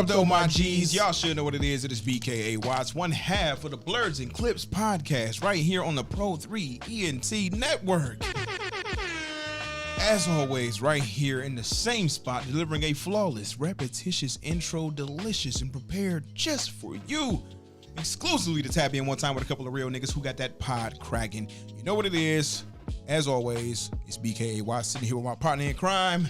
up, though, my G's? Y'all should know what it is. It is BKA Watts, one half of the Blerds and Clips Podcast, right here on the Pro 3 ENT Network. As always, right here in the same spot, delivering a flawless, repetitious intro, delicious and prepared just for you. Exclusively to tap in one time with a couple of real niggas who got that pod cracking. You know what it is. As always, it's BKA Watts sitting here with my partner in crime.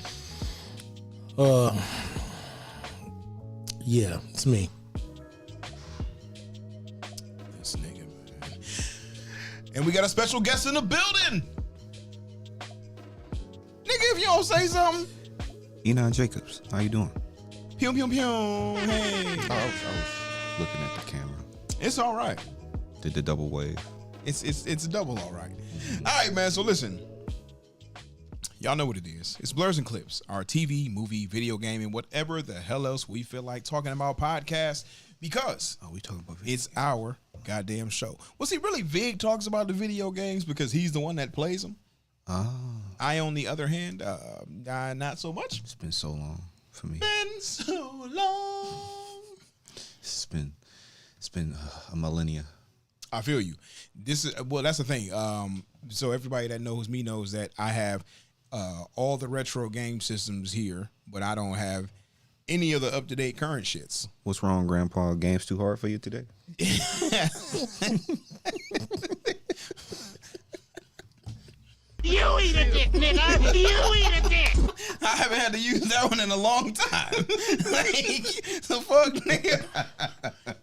Yeah, it's me. This nigga, man. And we got a special guest in the building. Nigga, if you don't say something. Enon Jacobs, how you doing? Pew, pew, pew. Hey. I was looking at the camera. It's all right. Did the double wave. It's a double all right. All right, man, so listen. Y'all know what it is. It's Blerds and Clips, our TV, movie, video game, and whatever the hell else we feel like talking about podcast, because we talking about video it's our goddamn show. Well, see, really, Vig talks about the video games because he's the one that plays them. I, on the other hand, not so much. It's been so long for me. Been so long. It's been a millennia. I feel you. This is that's the thing. So everybody that knows me knows that I have all the retro game systems here, but I don't have any of the up-to-date current shits. What's wrong, Grandpa? Game's too hard for you today? You eat a dick, nigga. You eat a dick. I haven't had to use that one in a long time. Like, the fuck, nigga.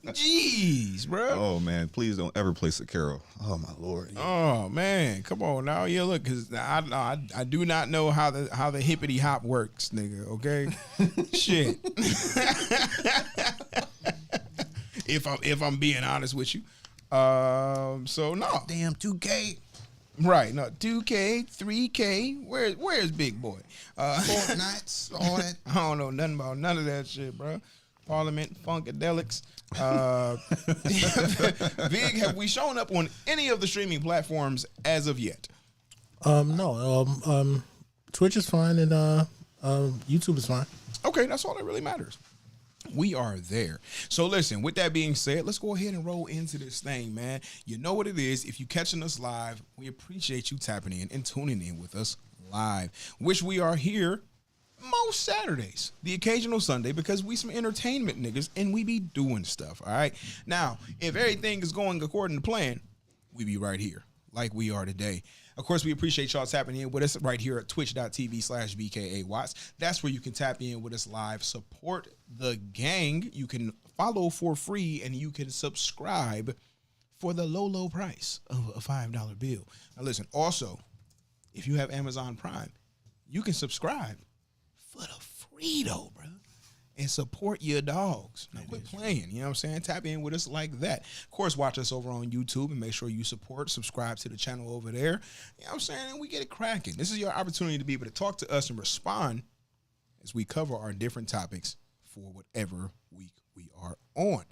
Jeez, bro. Oh, man. Please don't ever play Sekiro. Oh, my Lord. Oh, man. Come on now. Yeah, look, because I do not know how the hippity hop works, nigga, okay? Shit. if I'm being honest with you. So, no. Damn 2K. Right, no, 2K, 3K, where's Big Boy? Fortnite, all that. I don't know nothing about none of that shit, bro. Parliament, Funkadelics. Vig, have we shown up on any of the streaming platforms as of yet? No. Twitch is fine and YouTube is fine. Okay, that's all that really matters. We are there. So listen, with that being said, let's go ahead and roll into this thing, man. You know what it is. If you're catching us live, we appreciate you tapping in and tuning in with us live, which we are here most Saturdays, the occasional Sunday, because we some entertainment niggas and we be doing stuff, all right? Now, if everything is going according to plan, we be right here like we are today. Of course, we appreciate y'all tapping in with us right here at twitch.tv/BKA Watts. That's where you can tap in with us live, support the gang. You can follow for free, and you can subscribe for the low price of a $5 bill. Now, listen, also, if you have Amazon Prime, you can subscribe for the free, though, bro. And support your dogs. Now quit playing, you know what I'm saying? Tap in with us like that. Of course, watch us over on YouTube and make sure you subscribe to the channel over there. You know what I'm saying? And we get it cracking. This is your opportunity to be able to talk to us and respond as we cover our different topics for whatever week we are on.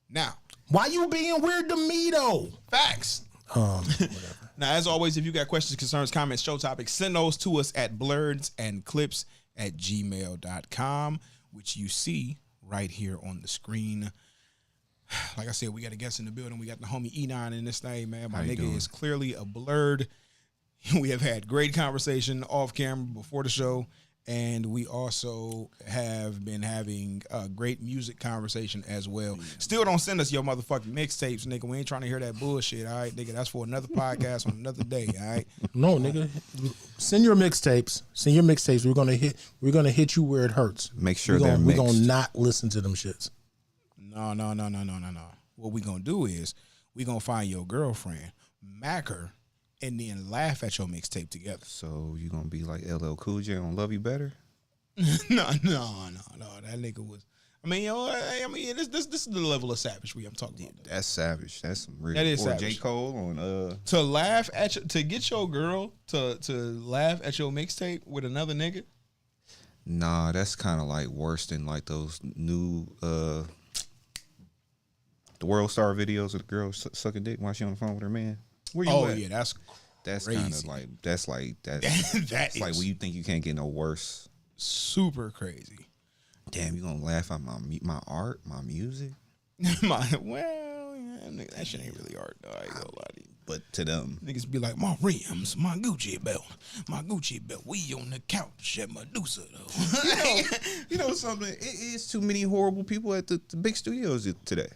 Now, Why you being weird to me though? facts. Whatever. Now, as always, if you got questions, concerns, comments, show topics, send those to us at blerdsandclips@gmail.com. which you see right here on the screen. Like I said, we got a guest in the building. We got the homie Enon in this thing, man. My nigga is clearly a blurred. We have had great conversation off camera before the show, and we also have been having a great music conversation as well. Yeah. Still don't send us your motherfucking mixtapes, nigga. We ain't trying to hear that bullshit, all right, nigga? That's for another podcast on another day, all right? No, nigga. Send your mixtapes. We're gonna hit you where it hurts. Make sure they're mixed. We're gonna not listen to them shits. No. What we gonna do is we gonna find your girlfriend, mack her, and then laugh at your mixtape together. So you gonna be like LL Cool J on Love You Better? No. That nigga was. This is the level of savagery I'm talking about. That's savage. That's some real. That is or savage. J. Cole on to laugh at to get your girl to laugh at your mixtape with another nigga. Nah, that's kind of like worse than like those new the World Star videos of the girl sucking dick while she on the phone with her man. Where you at? Yeah, that's kind of like that's that like when you think you can't get no worse. Super crazy. Damn, you gonna laugh at my art, my music? Well, yeah, nigga, that shit ain't really art, though. I ain't gonna lie to you. But to them, Niggas be like, my rims, my Gucci belt. We on the couch at Medusa, though. you know something? It is too many horrible people at the big studios today.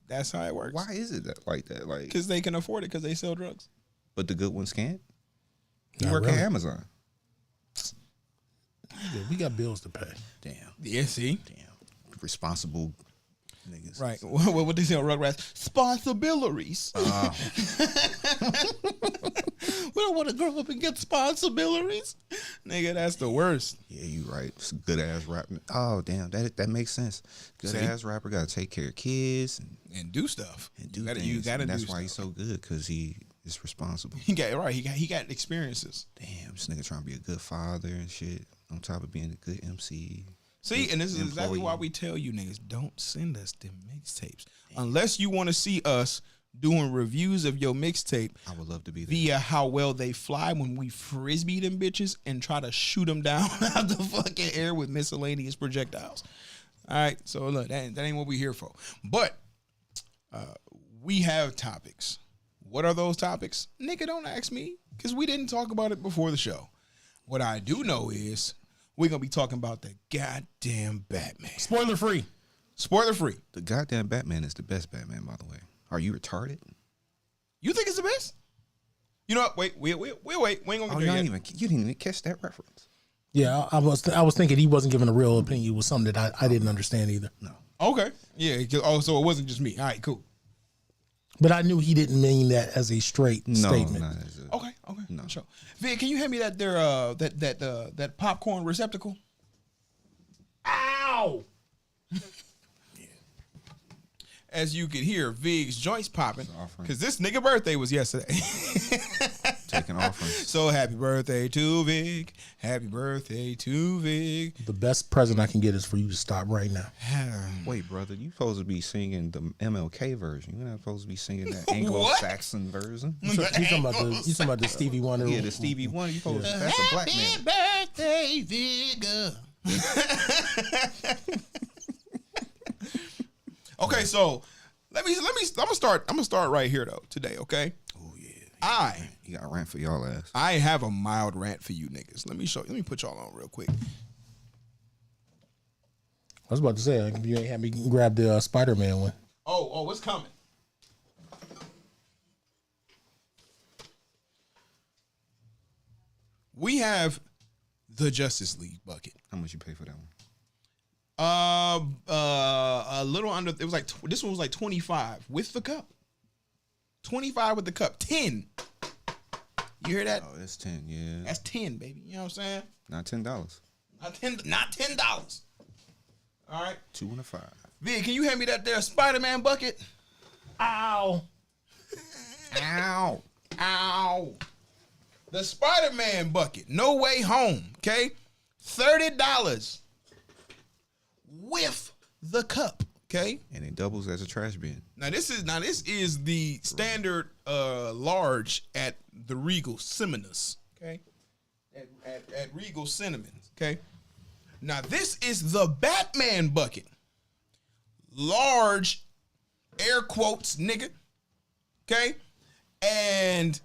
That's how it works. Why is it like that? Like, Because they can afford it because they sell drugs. but the good ones can't. You Not work really. at Amazon. Yeah, we got bills to pay. Damn, Yeah, see? responsible niggas. Right. What they say on Rugrats? Sponsibilities. We don't want to grow up and get sponsibilities. Nigga, that's the worst. Yeah, you right. It's a good ass rapper. Oh damn, that makes sense. Good See? ass rapper got to take care of kids And do stuff. and do you gotta, things. You gotta and do that's why he's stuff. so good, because he is responsible. He got right. He got experiences. Damn, this nigga trying to be a good father and shit. On top of being a good MC. See, and this is exactly employee. why we tell you niggas, don't send us them mixtapes. Unless you want to see us doing reviews of your mixtape I would love to be there. via how well they fly when we frisbee them bitches and try to shoot them down out the fucking air with miscellaneous projectiles. All right, so look, that ain't what we here for. But we have topics. What are those topics? Nigga, don't ask me, because we didn't talk about it before the show. What I do know is we're going to be talking about the goddamn Batman. Spoiler free. Spoiler free. The goddamn Batman is the best Batman, by the way. Are you retarded? You think it's the best? You know what? Wait. We ain't going to Oh, get you there yet. didn't even catch that reference. Yeah, I was thinking he wasn't giving a real opinion. It was something that I didn't understand either. No. Okay. Yeah. Oh, so it wasn't just me. All right, cool. But I knew he didn't mean that as a straight statement. No. Okay. No. Sure. Vic, can you hand me that there that popcorn receptacle? Ow! As you can hear, Vig's joints popping offering. because this nigga birthday was yesterday. Taking offerings. So happy birthday to Vig. Happy birthday to Vig. The best present I can get is for you to stop right now. Wait, brother, you supposed to be singing the MLK version. You're not supposed to be singing that Anglo-Saxon version. You talking about the Stevie Wonder? Yeah, the Stevie Wonder. You supposed to, that's a black man. Birthday, Vig. Okay, so I'm gonna start right here though today. Okay, Oh yeah. You got a rant for y'all ass. I have a mild rant for you niggas. Let me put y'all on real quick. I was about to say, you ain't had me grab the Spider-Man one. Oh, what's coming? We have the Justice League bucket. How much you pay for that one? A little under. It was like this one was like 25 with the cup. 25 with the cup. 10. You hear that? Oh, that's 10. Yeah. That's 10, baby. You know what I'm saying? Not $10. Not $10. All right. 2 and a 5. Vic, can you hand me that there Spider-Man bucket? Ow! Ow. Ow. The Spider-Man bucket. No Way Home. Okay? $30 with the cup. Okay? And it doubles as a trash bin. Now this is the standard large at the Regal Cinemas. Okay? At Regal Cinemas. Okay? Now this is the Batman bucket. Large air quotes, nigga. Okay? And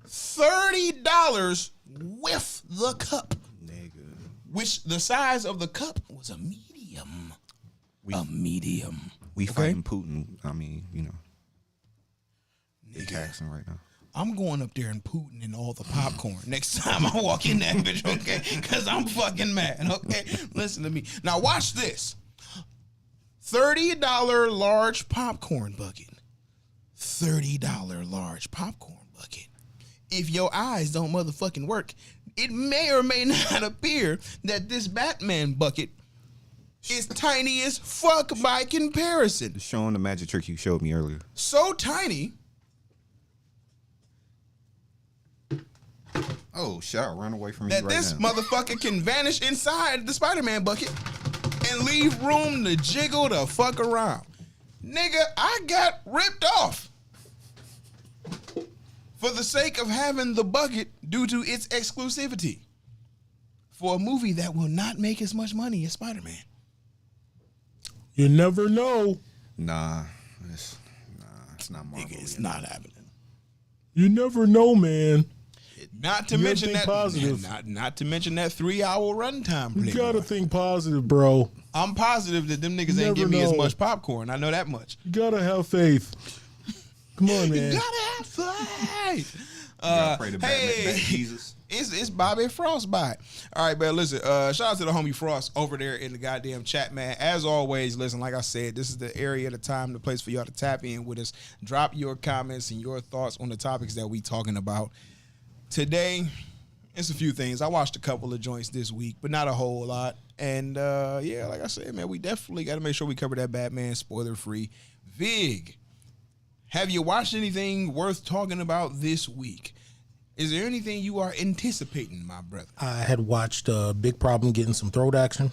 $30 with the cup. Nigga. Which the size of the cup was a medium. A medium. We fighting Putin. I mean, you know. They taxing right now. I'm going up there and Putin and all the popcorn next time I walk in that bitch, okay? Because I'm fucking mad, okay? Listen to me. Now watch this. $30 large popcorn bucket. $30 large popcorn bucket. If your eyes don't motherfucking work, it may or may not appear that this Batman bucket is tiny as fuck by comparison. Just showing the magic trick you showed me earlier. So tiny. Oh, shit, I'll run away from you That right this now. motherfucker can vanish inside the Spider-Man bucket and leave room to jiggle the fuck around. Nigga, I got ripped off for the sake of having the bucket due to its exclusivity for a movie that will not make as much money as Spider-Man. You never know. Nah, it's not Marvel. Nigga, it's not happening. You never know, man. Not to You gotta mention think that positive. Not to mention that 3-hour runtime. You nigga. gotta think positive, bro. I'm positive that them niggas You ain't give never me as know. much popcorn. I know that much. You gotta have faith. Come on, man. You gotta have faith. Pray to Batman, Jesus. It's Bobby Frostbite. All right, man. Listen, shout out to the homie Frost over there in the goddamn chat, man. As always, listen, like I said, this is the area, the time, the place for y'all to tap in with us. Drop your comments and your thoughts on the topics that we talking about. Today, it's a few things. I watched a couple of joints this week, but not a whole lot. And yeah, like I said, man, we definitely got to make sure we cover that Batman spoiler-free. Vig, have you watched anything worth talking about this week? Is there anything you are anticipating, my brother? I had watched Big Problem getting some throat action.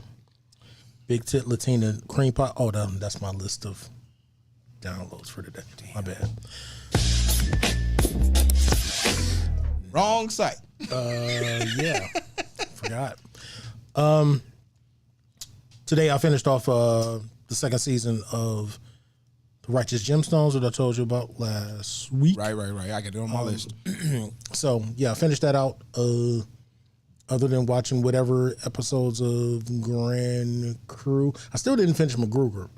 Big Tit Latina Cream Pie. Oh, that's my list of downloads for today. My bad. Wrong site. Yeah. Forgot. Today I finished off the second season of The Righteous Gemstones that I told you about last week. Right. I got it on my list. So, yeah, I finished that out. Other than watching whatever episodes of Grand Crew. I still didn't finish MacGruber.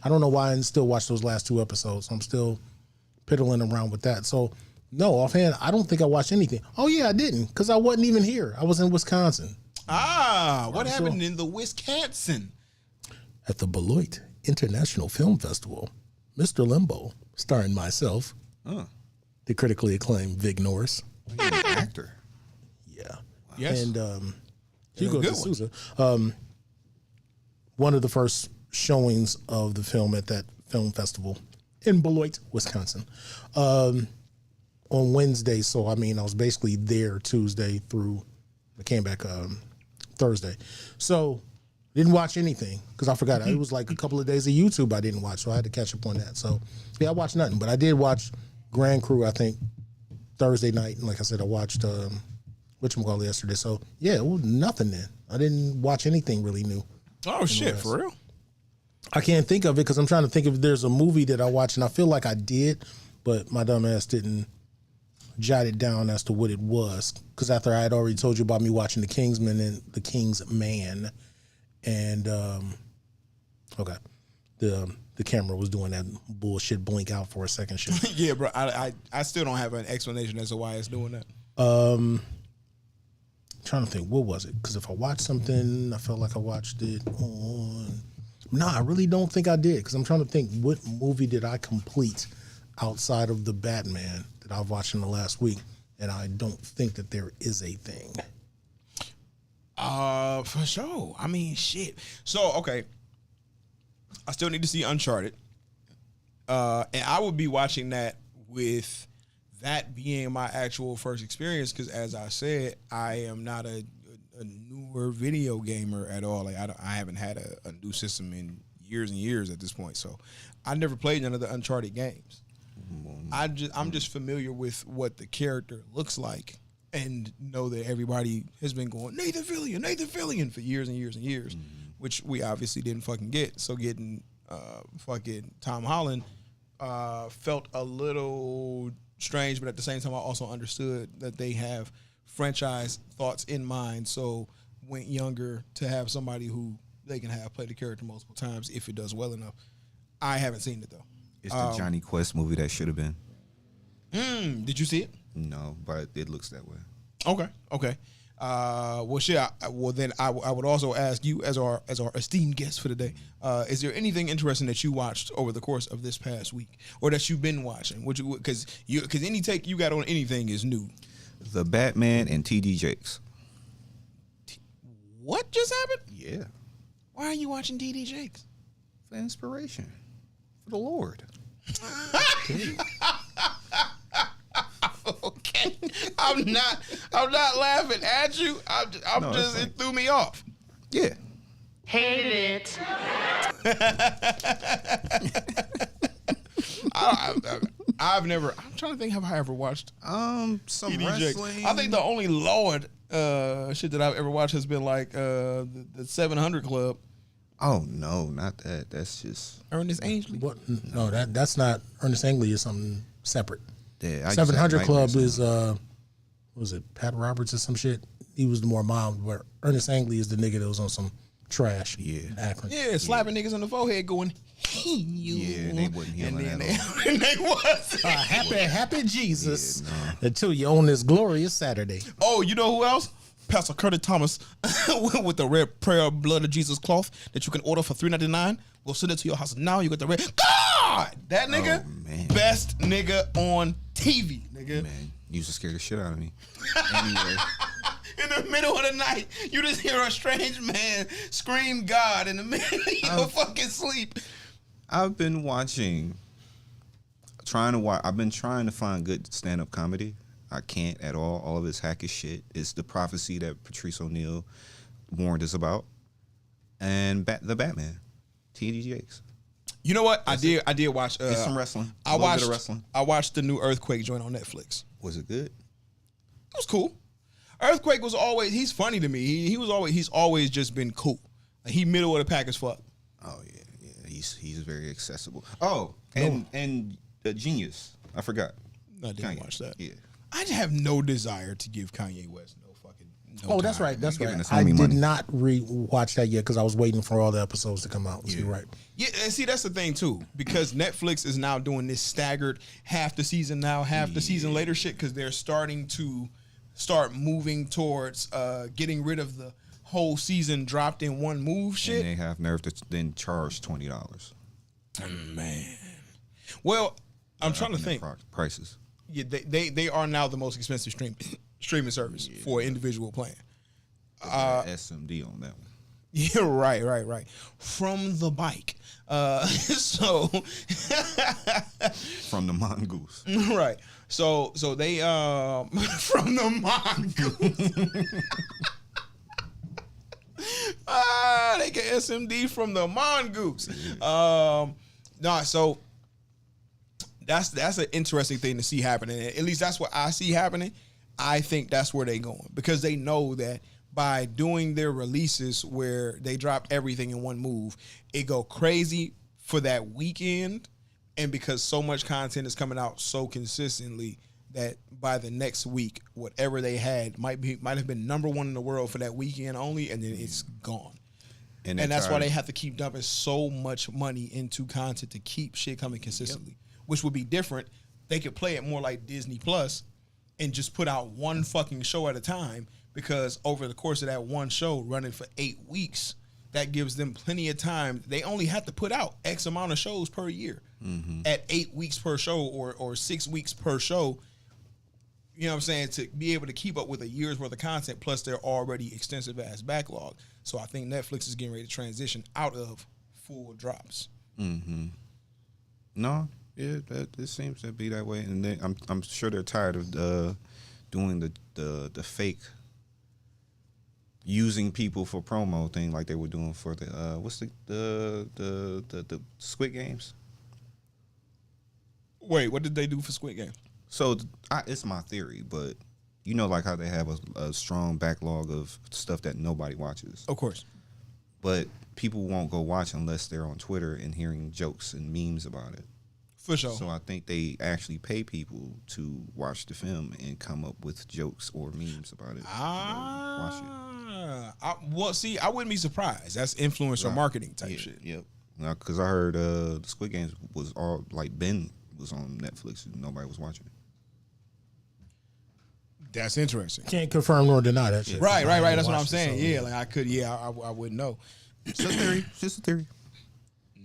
I don't know why I didn't still watch those last 2 episodes. I'm still piddling around with that. So, no, offhand, I don't think I watched anything. Oh, yeah, I didn't, because I wasn't even here. I was in Wisconsin. What happened in the Wisconsin? At the Beloit International Film Festival, Mr. Limbo, starring myself, the critically acclaimed Vig Norris. You're an actor. Yeah. Yes. And Hugo good D'Souza. One of the first showings of the film at that film festival in Beloit, Wisconsin. On Wednesday, so I mean, I was basically there Tuesday through, I came back Thursday. So, didn't watch anything because I forgot. It was like a couple of days of YouTube I didn't watch, so I had to catch up on that. So, yeah, I watched nothing, but I did watch Grand Crew, I think, Thursday night. And like I said, I watched whatchamacallit yesterday. So, yeah, it was nothing then. I didn't watch anything really new. Oh, shit, for real? I can't think of it because I'm trying to think if there's a movie that I watched, and I feel like I did, but my dumb ass didn't jot it down as to what it was. Because after I had already told you about me watching The Kingsman and The Kingsman, and okay, the camera was doing that bullshit blink out for a second shit. Yeah, bro. I still don't have an explanation as to why it's doing that. Trying to think, what was it? Because if I watched something, I felt like I watched it on. No, I really don't think I did. Because I'm trying to think, what movie did I complete outside of the Batman that I've watched in the last week? And I don't think that there is a thing. For sure. I mean, shit. So, okay. I still need to see Uncharted. And I would be watching that with that being my actual first experience because, as I said, I am not a newer video gamer at all. Like I haven't had a new system in years and years at this point. So I never played none of the Uncharted games. I'm just familiar with what the character looks like and know that everybody has been going Nathan Fillion for years and years and years, which we obviously didn't fucking get. So getting fucking Tom Holland felt a little strange, but at the same time I also understood that they have franchise thoughts in mind, so went younger to have somebody who they can have play the character multiple times if it does well enough. I haven't seen it though. It's the Johnny Quest movie that should have been. Did you see it? No, but it looks that way. Okay. Well, shit. Then I would also ask you, as our esteemed guest for the day, is there anything interesting that you watched over the course of this past week, or that you've been watching? Because any take you got on anything is new. The Batman and T.D. Jakes. What just happened? Yeah. Why are you watching T.D. Jakes? For inspiration. For the Lord. Okay. I'm not laughing at you. It threw me off. Yeah. Hate it. I'm trying to think, have I ever watched Some TD wrestling. Jakes? I think the only Lord shit that I've ever watched has been like the 700 Club Oh no, not that. That's just Ernest Angley. What? No, that's not Ernest Angley. Is something separate. yeah. 700 Club is what was it Pat Roberts or some shit? He was the more mild, where Ernest Angley is the nigga that was on some trash. Yeah. Akron. Yeah, slapping niggas on the forehead, going, "Hey, you." Yeah, and they wasn't healing at all. And they was. Happy Jesus until you own this glorious Saturday. Oh, you know who else? Pastor Curtis Thomas with the red prayer blood of Jesus cloth that you can order for $3.99. We'll send it to your house now. You get the red. God, that nigga, man. best nigga on TV, nigga. Man, you used to scare the shit out of me. Anyway, In the middle of the night, you just hear a strange man scream God in the middle of your fucking sleep. I've been I've been trying to find good stand-up comedy. I can't at all. All of it's hackish shit. It's the prophecy that Patrice O'Neal warned us about, and the Batman, T.D. Jakes. You know what? I did watch. It's some wrestling. I A little watched. bit of wrestling. I watched the new Earthquake joint on Netflix. Was it good? It was cool. Earthquake was always. He's funny to me. He's always just been cool. Like, he middle of the pack as fuck. Oh yeah. He's very accessible. Oh, and Genius. I forgot. I didn't Kanye. watch that. Yeah. I just have no desire to give Kanye West no fucking. Oh, that's time. right. That's giving right. us I homie did money. not watch that yet because I was waiting for all the episodes to come out. You're right. Yeah, and see, that's the thing too, because Netflix is now doing this staggered half the season now, half the season later shit, because they're starting to moving towards getting rid of the whole season dropped in one move shit. And they have nerve to then charge $20. Man, well, I'm trying to think. Prices. Yeah, they are now the most expensive streaming service for an individual plan. SMD on that one. Yeah, right. From the bike. So From the Mongoose. right. So they from the mongoose. They get SMD from the mongoose. So that's an interesting thing to see happening. At least that's what I see happening. I think that's where they going, because they know that by doing their releases where they drop everything in one move, it go crazy for that weekend, and because so much content is coming out so consistently that by the next week, whatever they had might have been number one in the world for that weekend only, and then it's gone. And that's why they have to keep dumping so much money into content to keep shit coming consistently, which would be different. They could play it more like Disney Plus and just put out one fucking show at a time, because over the course of that one show running for 8 weeks, that gives them plenty of time. They only have to put out X amount of shows per year at 8 weeks per show or 6 weeks per show. You know what I'm saying? To be able to keep up with a year's worth of content, plus their already extensive ass backlog. So I think Netflix is getting ready to transition out of full drops. No, yeah, it seems to be that way, and then I'm sure they're tired of doing the fake using people for promo thing like they were doing for the what's the Squid Games. Wait, what did they do for Squid Game? So it's my theory, but you know, like how they have a strong backlog of stuff that nobody watches. Of course. But people won't go watch unless they're on Twitter and hearing jokes and memes about it. For sure. So I think they actually pay people to watch the film and come up with jokes or memes about it. Watch it. I wouldn't be surprised. That's influencer marketing type shit. Yep. Because I heard the Squid Games was all like Ben was on Netflix and nobody was watching it. That's interesting. Can't confirm nor deny that shit. Right. That's what I'm Watch it, saying. so, Yeah, like I could. Yeah, I wouldn't know. It's just a theory. It's just a theory.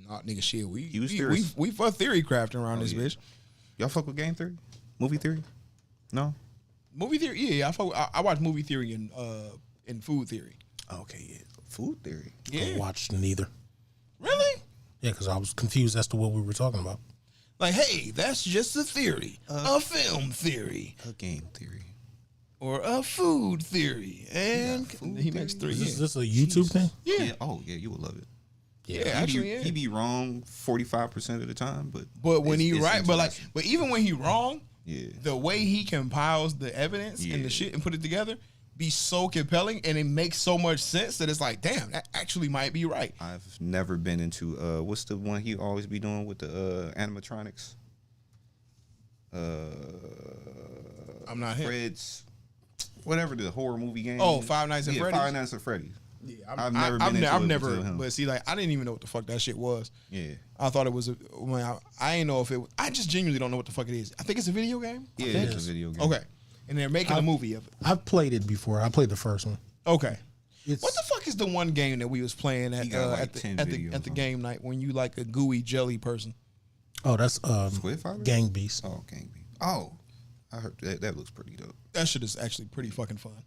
Nah, nigga, shit. We We for theory crafting around this bitch. Y'all fuck with game theory? Movie theory? No? Movie theory. Yeah. I watch movie theory and food theory. Okay, yeah. Food theory. Yeah. I watched neither. Really? Yeah, because I was confused as to what we were talking about. Like, hey, that's just a theory, a film theory, A game theory. or a food theory, and he makes three. Is this a YouTube thing? Yeah. Oh, yeah, you would love it. Yeah, actually, He be wrong 45% of the time, but when he it's right, interesting. but even when he wrong, Yeah. the way he compiles the evidence and Yeah. the shit and put it together be so compelling and it makes so much sense that it's like, damn, that actually might be right. I've never been into what's the one he always be doing with the animatronics? I'm not him. Fred's whatever the horror movie game. Oh, Five Nights at Freddy's? Five Nights at Freddy's. Yeah, I've never been into it never, until him. but see, like, I didn't even know what the fuck that shit was. Yeah. I thought it was I didn't know if it. I just genuinely don't know what the fuck it is. I think it's a video game. Yeah, it's a video game. Okay, and they're making a movie of it. I've played it before. I played the first one. Okay. It's, What the fuck is the one game that we was playing at got, like, 10 at videos the on game night when you like a gooey jelly person? Oh, that's Squid Fighter? Gang Beast. Oh, Gang Beast. Oh, I heard that looks pretty dope. That shit is actually pretty fucking fun.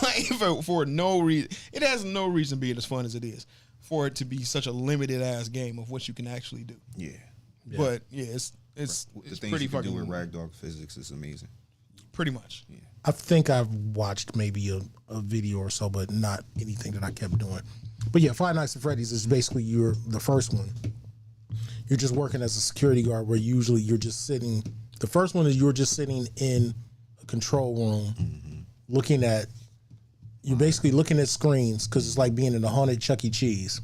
Like, for no reason, it has no reason being as fun as it is. For it to be such a limited ass game of what you can actually do. Yeah. But yeah, it's The things pretty you can fucking do with ragdoll physics is amazing. pretty much. Yeah. I think I've watched maybe a video or so, but not anything that I kept doing. But yeah, Five Nights at Freddy's is basically the first one. You're just working as a security guard where usually you're just sitting. The first one is you're just sitting in a control room looking at, you're basically looking at screens because it's like being in a haunted Chuck E. Cheese.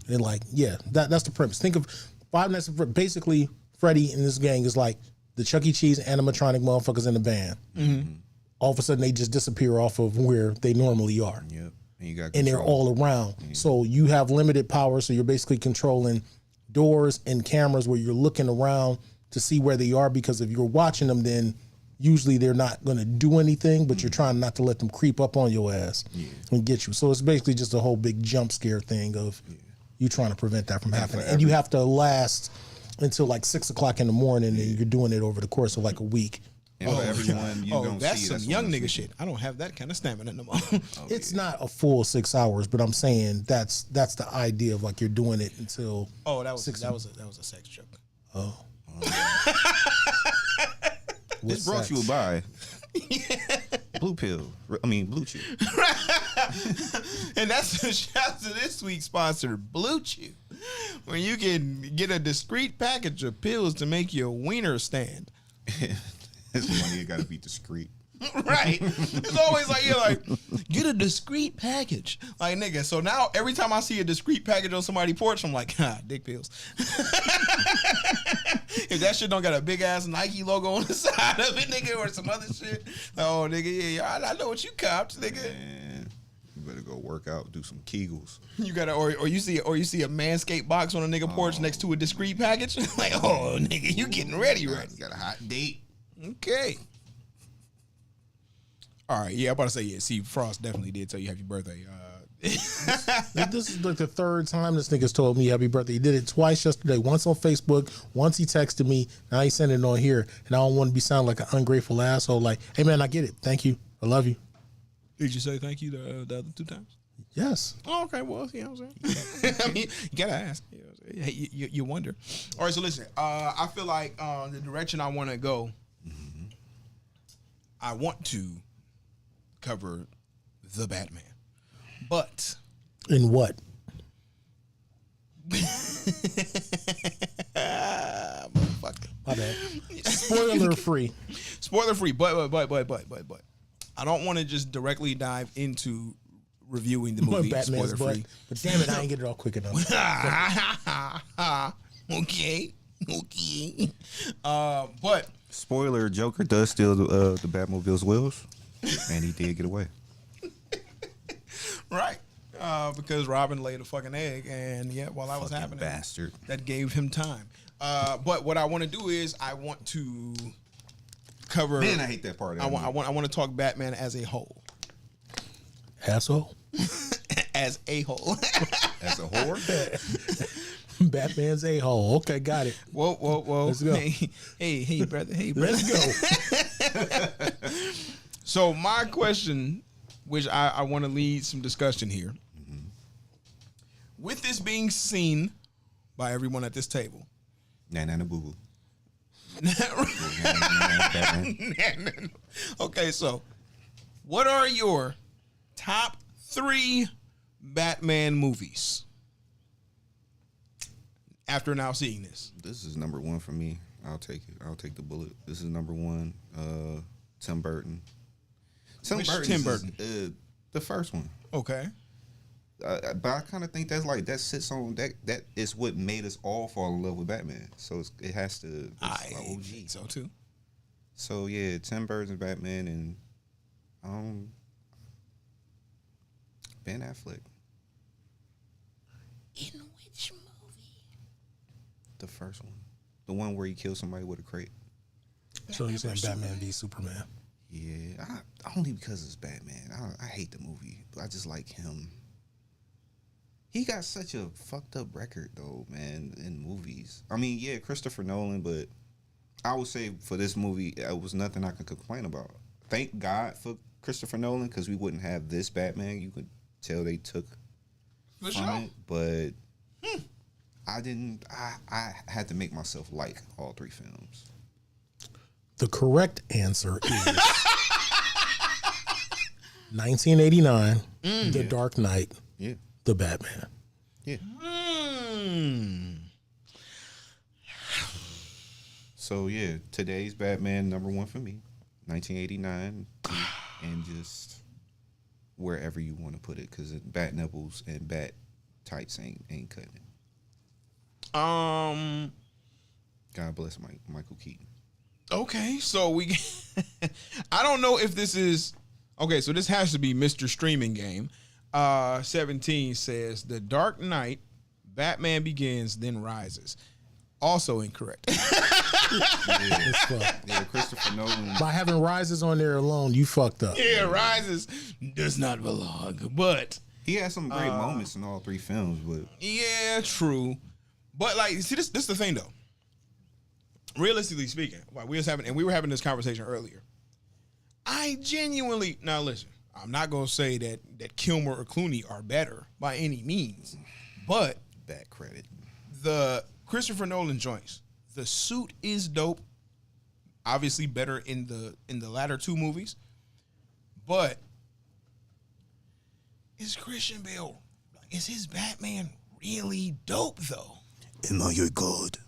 And like, yeah, that's the premise. Think of Five Nights at Freddy's. Basically, Freddy and this gang is like the Chuck E. Cheese animatronic motherfuckers in the band. All of a sudden, they just disappear off of where they normally are. Yep. And you got And they're all around. So you have limited power. So you're basically controlling doors and cameras where you're looking around to see where they are. Because if you're watching them, then usually they're not going to do anything, but you're trying not to let them creep up on your ass and get you. So it's basically just a whole big jump scare thing of you trying to prevent that from happening. And you have to last until like 6 o'clock in the morning, and you're doing it over the course of like a week. And for everyone you don't that's see, some that's young what nigga it's- shit. I don't have that kind of stamina no more. It's not a full 6 hours, but I'm saying that's the idea of like you're doing it until. Oh, that was a sex joke. This brought you by Blue Pill. I mean, Blue Chew. And that's a shout to this week's sponsor, Blue Chew, where you can get a discreet package of pills to make your wiener stand. It's funny. You got to be discreet. Right. It's always like, you're like, get a discreet package. Like, nigga, so now every time I see a discreet package on somebody's porch, I'm like, dick pills. If that shit don't got a big ass Nike logo on the side of it, nigga, or some other shit. Oh, nigga, yeah, I know what you copped, nigga. Man, you better go work out, do some Kegels. You gotta, or you see a Manscaped box on a nigga porch next to a discreet package. Like, oh, nigga, you getting ready, right? You got a hot date. Okay. All right, yeah, I'm about to say, yeah, see, Frost definitely did tell you happy birthday. This is like the third time this nigga's told me happy birthday. He did it twice yesterday. Once on Facebook, once he texted me. Now he's sending it on here, and I don't want to be sound like an ungrateful asshole. Like, hey man, I get it. Thank you. I love you. Did you say thank you the other 2 times? Yes. Oh, okay, well, you know what I'm saying? I mean, you gotta ask. You know what I'm saying? You wonder. All right, so listen, I feel like the direction I want to go, I want to cover the Batman. But In what? motherfucker. My bad. Spoiler free. Spoiler free, but I don't want to just directly dive into reviewing the movie. Batman's Spoiler butt. free. But damn it, I ain't get it all quick enough. Okay. But Spoiler: Joker does steal the Batmobile's wheels, and he did get away. right. Because Robin laid a fucking egg, and yeah, while that was Fucking happening, bastard. that gave him time. But what I want to do is I want to cover. Man, I hate that part. I want to talk Batman as a whole. Asshole. As a whole. As a whore. Batman's a hole. Okay, got it. Whoa. Let's go. Hey, brother. Hey, brother. Let's go. So my question, which I want to lead some discussion here, with this being seen by everyone at this table, Nana boo boo. okay, so what are your top 3 Batman movies after now seeing this? This is number 1 for me. I'll take it. I'll take the bullet. This is number 1. Tim Burton. Tim Burton. The first one. Okay. But I kind of think that's like that sits on that is what made us all fall in love with Batman. So it has to. I like OG. think so too. So yeah, Tim Burton's Batman and Ben Affleck. In which movie? The first one, the one where he killed somebody with a crate. So you're saying Batman v Superman? Yeah, only because it's Batman. I hate the movie, but I just like him. He got such a fucked up record though, man, in movies. I mean, yeah, Christopher Nolan, but I would say for this movie, it was nothing I could complain about. Thank God for Christopher Nolan, because we wouldn't have this Batman. You could tell they took from it, but I had to make myself like all three films. The correct answer is 1989, The Dark Knight, Yeah. The Batman. Yeah. So yeah, today's Batman #1 for me, 1989, and just wherever you want to put it, because bat nipples and bat tights ain't cutting it. God bless Michael Keaton. Okay, so we I don't know if this is okay, so this has to be Mr. Streaming Game. 17 says The Dark Knight, Batman Begins, then Rises. Also incorrect. Yeah, Christopher Nolan. By having Rises on there alone, you fucked up. Yeah, Rises does not belong. But He had some great moments in all three films, but yeah, true. But like, see, this is the thing though. Realistically speaking, like we were having this conversation earlier. I genuinely, now listen, I'm not gonna say that Kilmer or Clooney are better by any means, but bad credit. the Christopher Nolan joints, the suit is dope. Obviously better in the latter two movies, but is Christian Bale, is his Batman really dope though? Am I your god?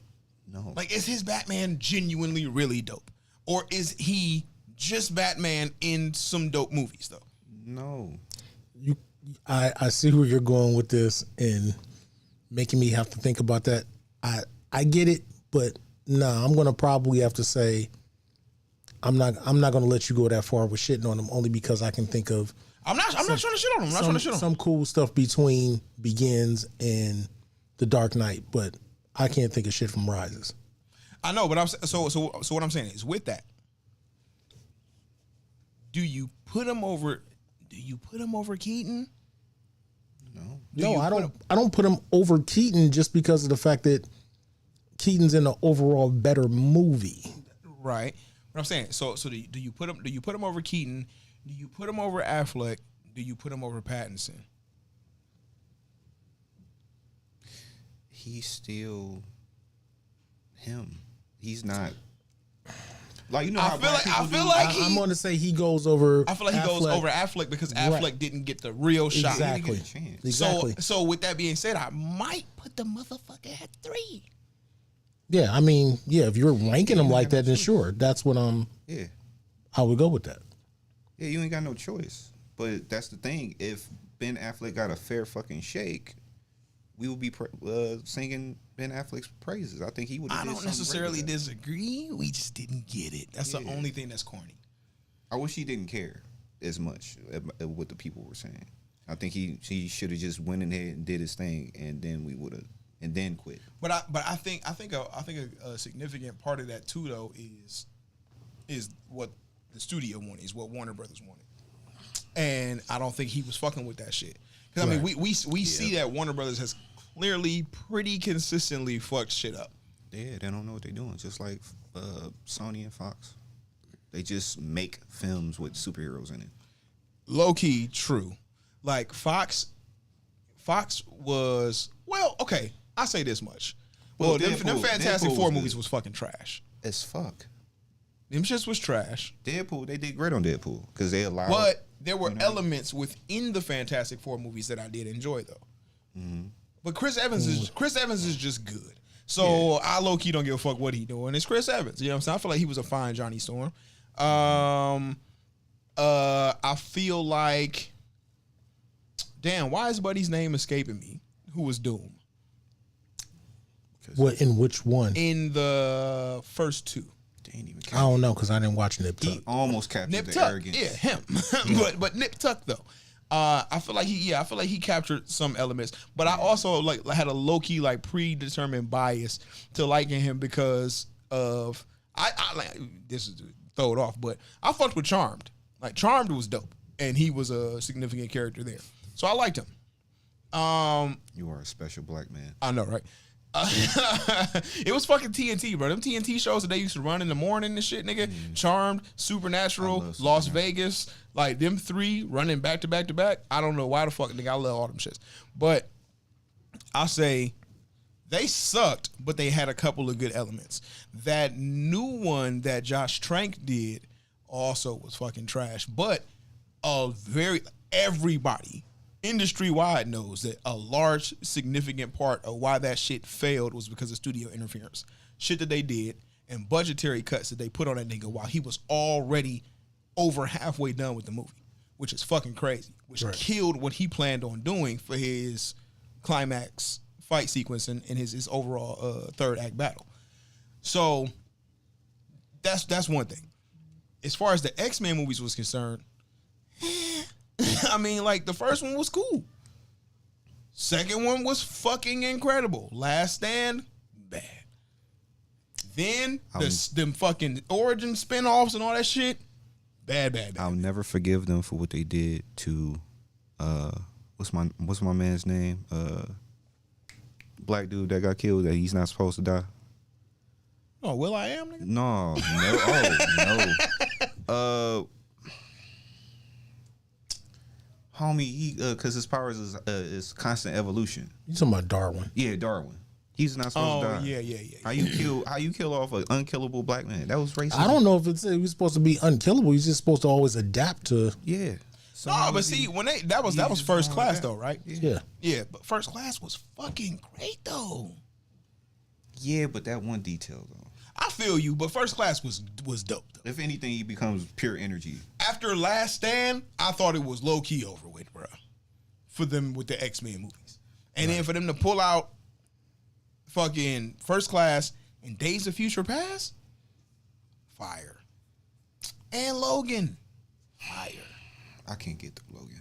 No. Like, is his Batman genuinely really dope, or is he just Batman in some dope movies though? No. I see where you're going with this and making me have to think about that. I get it, but no, I'm gonna probably have to say I'm not gonna let you go that far with shitting on him, only because I can think of I'm not trying to shit on him. I'm not trying to shit on him. some cool stuff between Begins and The Dark Knight, but I can't think of shit from Rises. I know, but so what I'm saying is, with that, do you put him over Keaton? No, I don't put him over Keaton just because of the fact that Keaton's in an overall better movie. Right. What I'm saying, so do you put him over Keaton? Do you put him over Affleck? Do you put him over Pattinson? He's still him. He's not like, you know how I feel like I'm going to say he goes over. I feel like he goes over Affleck because Affleck didn't get the real shot. Exactly. Exactly. So with that being said, I might put the motherfucker at 3. Yeah, I mean, yeah, if you're ranking him like that, then sure, that's what I would go with that. Yeah, you ain't got no choice. But that's the thing. If Ben Affleck got a fair fucking shake, we would be singing Ben Affleck's praises. I think he would. I don't necessarily disagree. We just didn't get it. That's the only thing that's corny. I wish he didn't care as much what the people were saying. I think he should have just went in there and did his thing, and then we would have, and then quit. But I think a significant part of that too though is what the studio wanted, is what Warner Brothers wanted, and I don't think he was fucking with that shit. Because I mean, we see that Warner Brothers has clearly pretty consistently fucked shit up. Yeah, they don't know what they're doing. Just like Sony and Fox, they just make films with superheroes in it. Low key, true. Like Fox was, well, okay. I say this much. Well, them Fantastic Four movies was fucking trash As fuck. Them shits was trash. Deadpool, they did great on Deadpool because they allowed. But there were elements within the Fantastic Four movies that I did enjoy though. Mm-hmm. But Chris Evans is just good. So I low key don't give a fuck what he doing. It's Chris Evans. You know what I'm saying? I feel like he was a fine Johnny Storm. I feel like, damn, why is Buddy's name escaping me? Who was Doom? What in which one? In the first two. They ain't even I don't know because I didn't watch Nip Tuck. He almost captured Nip the Tuck, arrogance. yeah, him. but Nip Tuck though, I feel like he captured some elements, but I also like had a low key like predetermined bias to liking him because of I like this is throw it off, but I fucked with Charmed. Like Charmed was dope, and he was a significant character there, so I liked him. You are a special black man. I know, right? It was fucking TNT, bro. Them TNT shows that they used to run in the morning and shit, nigga. Charmed, Supernatural, Las Vegas, like them three running back to back to back. I don't know why the fuck, nigga. I love all them shits. But I'll say they sucked, but they had a couple of good elements. That new one that Josh Trank did also was fucking trash. But everybody industry-wide knows that a large, significant part of why that shit failed was because of studio interference. Shit that they did and budgetary cuts that they put on that nigga while he was already over halfway done with the movie, which is fucking crazy, which killed what he planned on doing for his climax fight sequence and his overall third act battle. So that's one thing. As far as the X-Men movies was concerned, I mean, like, the first one was cool. Second one was fucking incredible. Last Stand, bad. Then them fucking origin spinoffs and all that shit, bad. I'll never forgive them for what they did to what's my man's name? Black dude that got killed that he's not supposed to die. Oh, Will I Am, nigga? No. Oh no. Homie, he because his powers is constant evolution. You talking about Darwin? Yeah, Darwin. He's not supposed to die. Yeah. How you kill off an unkillable black man? That was racist. I don't know if he was supposed to be unkillable. He's just supposed to always adapt to. Yeah. No, but see, when that was First Class though, right? Yeah. But First Class was fucking great though. Yeah, but that one detail though. I feel you, but First Class was dope though. If anything, he becomes pure energy. After Last Stand, I thought it was low key over with, bro. For them with the X-Men movies, and then for them to pull out fucking First Class and Days of Future Past, fire. And Logan, fire. I can't get through Logan.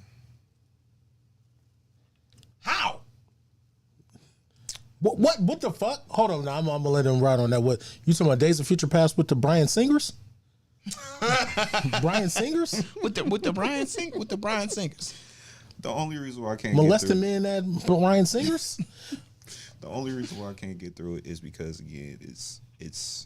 How? What the fuck? Hold on, now I'm gonna let him ride on that. What you talking about? Days of Future Past with the Bryan Singers? Bryan Singers? with the Bryan Singers. The only reason why I can't molesting men at Bryan Singers? The only reason why I can't get through it is because again, it's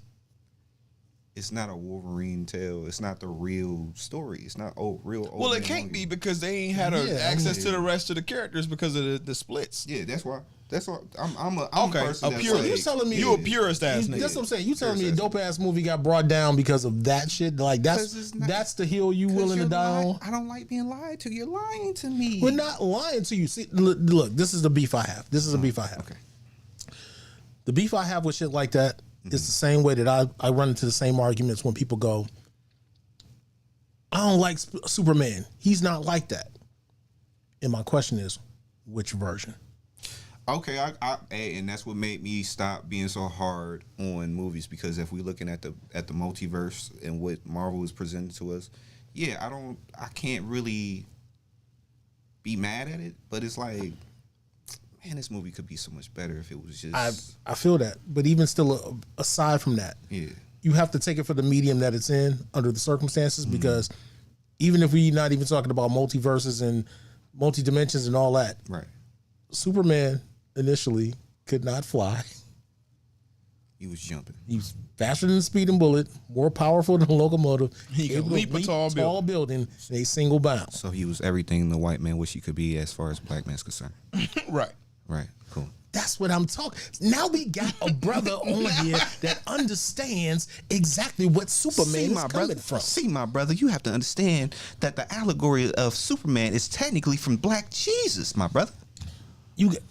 not a Wolverine tale. It's not the real story. It's not real. Well, it can't be because they ain't had access to the rest of the characters because of the splits. Yeah, that's why. That's why I'm a person that's purist. like, You telling me you a purist ass nigga? That's what I'm saying. You telling me a dope ass movie got brought down because of that shit? Like that's the hill you willing to die on? I don't like being lied to. You're lying to me. We're not lying to you. See, look, this is the beef I have. Okay. The beef I have with shit like that is the same way that I run into the same arguments when people go, I don't like Superman. He's not like that. And my question is, which version? Okay, and that's what made me stop being so hard on movies, because if we're looking at the multiverse and what Marvel is presenting to us, I can't really be mad at it, but it's like, man, this movie could be so much better if it was just. I feel that, but even still, aside from that, you have to take it for the medium that it's in under the circumstances, because even if we're not even talking about multiverses and multi-dimensions and all that, right? Superman initially could not fly. He was jumping. He was faster than a speeding bullet, more powerful than a locomotive. He could leap a tall building in a single bound. So he was everything the white man wish he could be as far as black man's concerned. Right. Right. Cool. That's what I'm talking. Now we got a brother on here that understands exactly what Superman is coming from. See, my brother, you have to understand that the allegory of Superman is technically from Black Jesus, my brother.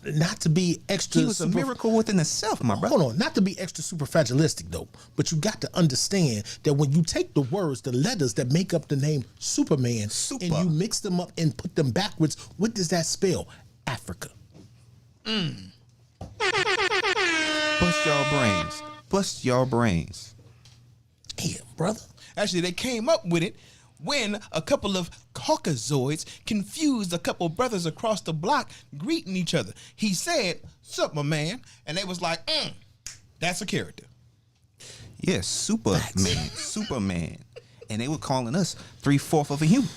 not to be extra. He was a miracle within itself, my brother. Hold on, not to be extra superfragilistic though, but you got to understand that when you take the words, the letters that make up the name Superman, Super. and you mix them up and put them backwards, what does that spell? Africa. Bust y'all brains. Bust y'all brains. Damn, brother. Actually, they came up with it when a couple of Caucasoids confused a couple brothers across the block greeting each other. He said, "Sup, my man?" And they was like, that's a character. Yeah, Superman. And they were calling us 3/4 of a human.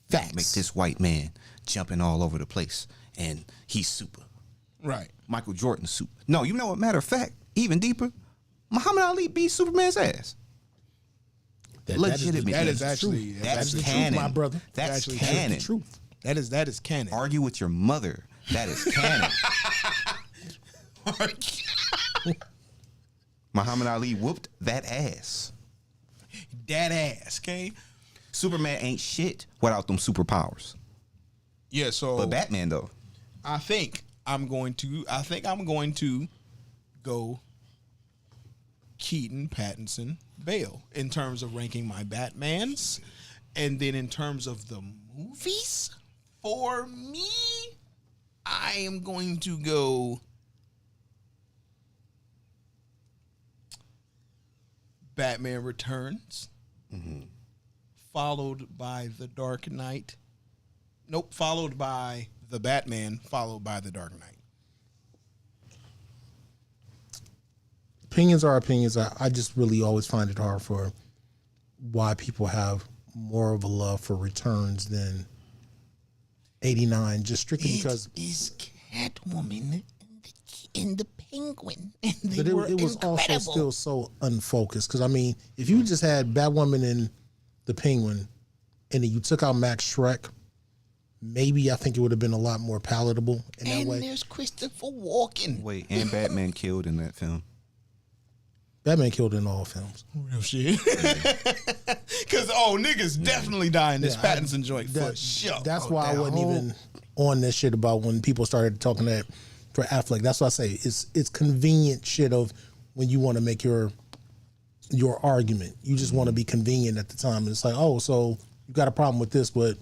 Facts. Make this white man jumping all over the place. And he's super. Right. Michael Jordan's super. No, you know what? Matter of fact, even deeper, Muhammad Ali beat Superman's ass. Legitimately. That is actually That's the canon, truth, my brother. That's Actually, canon. the truth. That is canon. Argue with your mother. That is canon. Muhammad Ali whooped that ass. That ass, okay? Superman ain't shit without them superpowers. Yeah, so But Batman though. I think I'm going to go Keaton, Pattinson, Bale in terms of ranking my Batmans. And then in terms of the movies, for me, I am going to go Batman Returns, followed by The Dark Knight. Nope, followed by The Batman, followed by The Dark Knight. Opinions are opinions. I just really always find it hard for why people have more of a love for Returns than 89, just strictly because is Catwoman and the Penguin, and they but were it was also incredible. still so unfocused. Because I mean, if you just had Batwoman and the Penguin, and then you took out Max Schreck, maybe I think it would have been a lot more palatable in that And way. there's Christopher Walken. Wait, and Batman killed in that film. Batman killed in all films. Real shit. Because niggas definitely die in this Pattinson joint for sure. That's Oh, why I that wasn't whole- even on this shit about when people started talking that for Affleck. That's why I say it's convenient shit of when you want to make your argument. You just want to be convenient at the time. And it's like, oh, so you got a problem with this, but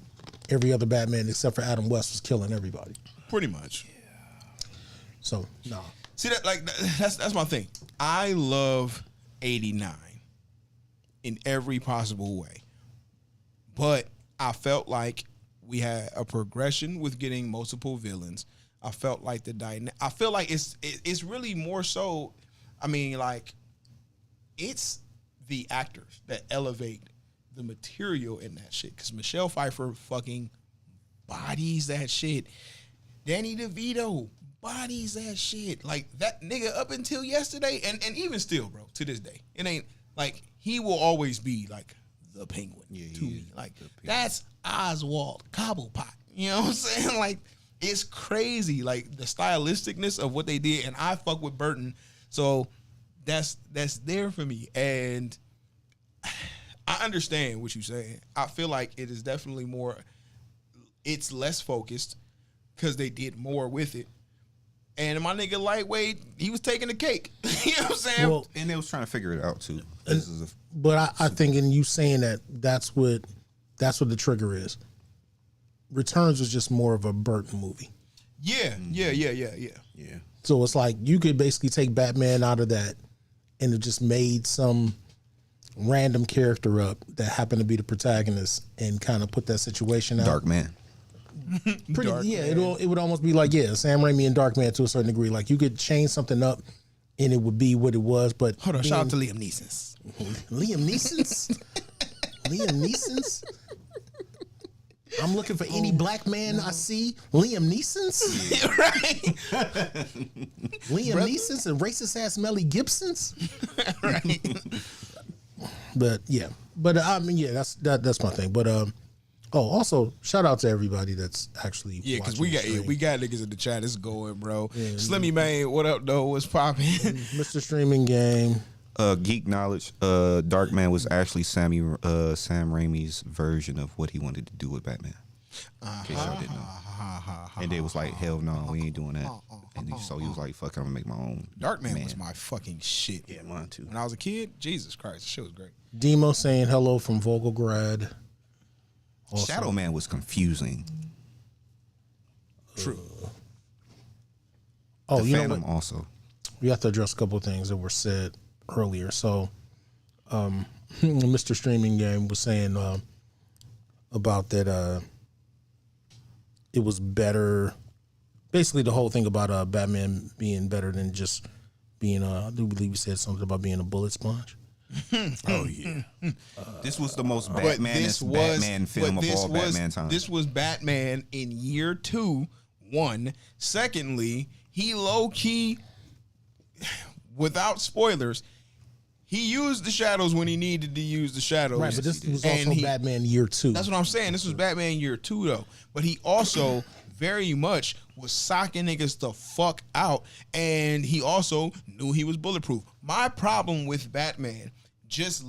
every other Batman except for Adam West was killing everybody. Pretty much. So no. See that's my thing. I love 89 in every possible way, but I felt like we had a progression with getting multiple villains. I felt like I feel like it's really more so. I mean, like it's the actors that elevate the material in that shit. Because Michelle Pfeiffer fucking bodies that shit. Danny DeVito bodies that shit. Like that nigga up until yesterday and even still, bro, to this day. It ain't like he will always be like the Penguin to me. Like that's Oswald Cobblepot. You know what I'm saying? Like it's crazy. Like the stylisticness of what they did, and I fuck with Burton. So that's there for me. And I understand what you're saying. I feel like it is definitely it's less focused because they did more with it. And my nigga Lightweight, he was taking the cake. You know what I'm saying? Well, And they was trying to figure it out too. but I think in you saying that's what the trigger is. Returns was just more of a Burton movie. Yeah. So it's like you could basically take Batman out of that and it just made some random character up that happened to be the protagonist and kind of put that situation out. Dark Man. It would almost be like, Sam Raimi and Darkman to a certain degree. Like you could change something up and it would be what it was. But Hold on, shout out to Liam Neeson. Liam Neeson's? Liam Neeson's? I'm looking for any black man I see. Liam Neeson's? Right. Liam Neeson's and racist ass Melly Gibson's? Right. But I mean, that's my thing. But also shout out to everybody that's actually Yeah, because watching we got niggas in the chat. It's going, bro. Slimmy man, what up though? What's popping? Mr. Streaming Game. Geek knowledge. Dark Man was actually Sam Raimi's version of what he wanted to do with Batman. In case y'all didn't know. And they was like, hell no, we ain't doing that. And so he was like, fuck, I'm gonna make my own. Darkman was my fucking shit. Yeah, mine too. When I was a kid, Jesus Christ, the shit was great. Demo saying hello from Volgograd. Also, Shadow Man was confusing. True. Oh, The you know Phantom what? also. We have to address a couple of things that were said earlier. So, Mr. Streaming Game was saying about that it was better. Basically, the whole thing about Batman being better than just being I do believe he said something about being a bullet sponge. Oh yeah. This was the most But Batmanist Batman film of all Batman time. This was Batman in year 2, 1. Secondly, he low key, without spoilers, he used the shadows when he needed to use the shadows. Right, but this was And also Batman Year 2. That's what I'm saying. This was Batman year 2 though. But he also very much was socking niggas the fuck out. And he also knew he was bulletproof. My problem with Batman, just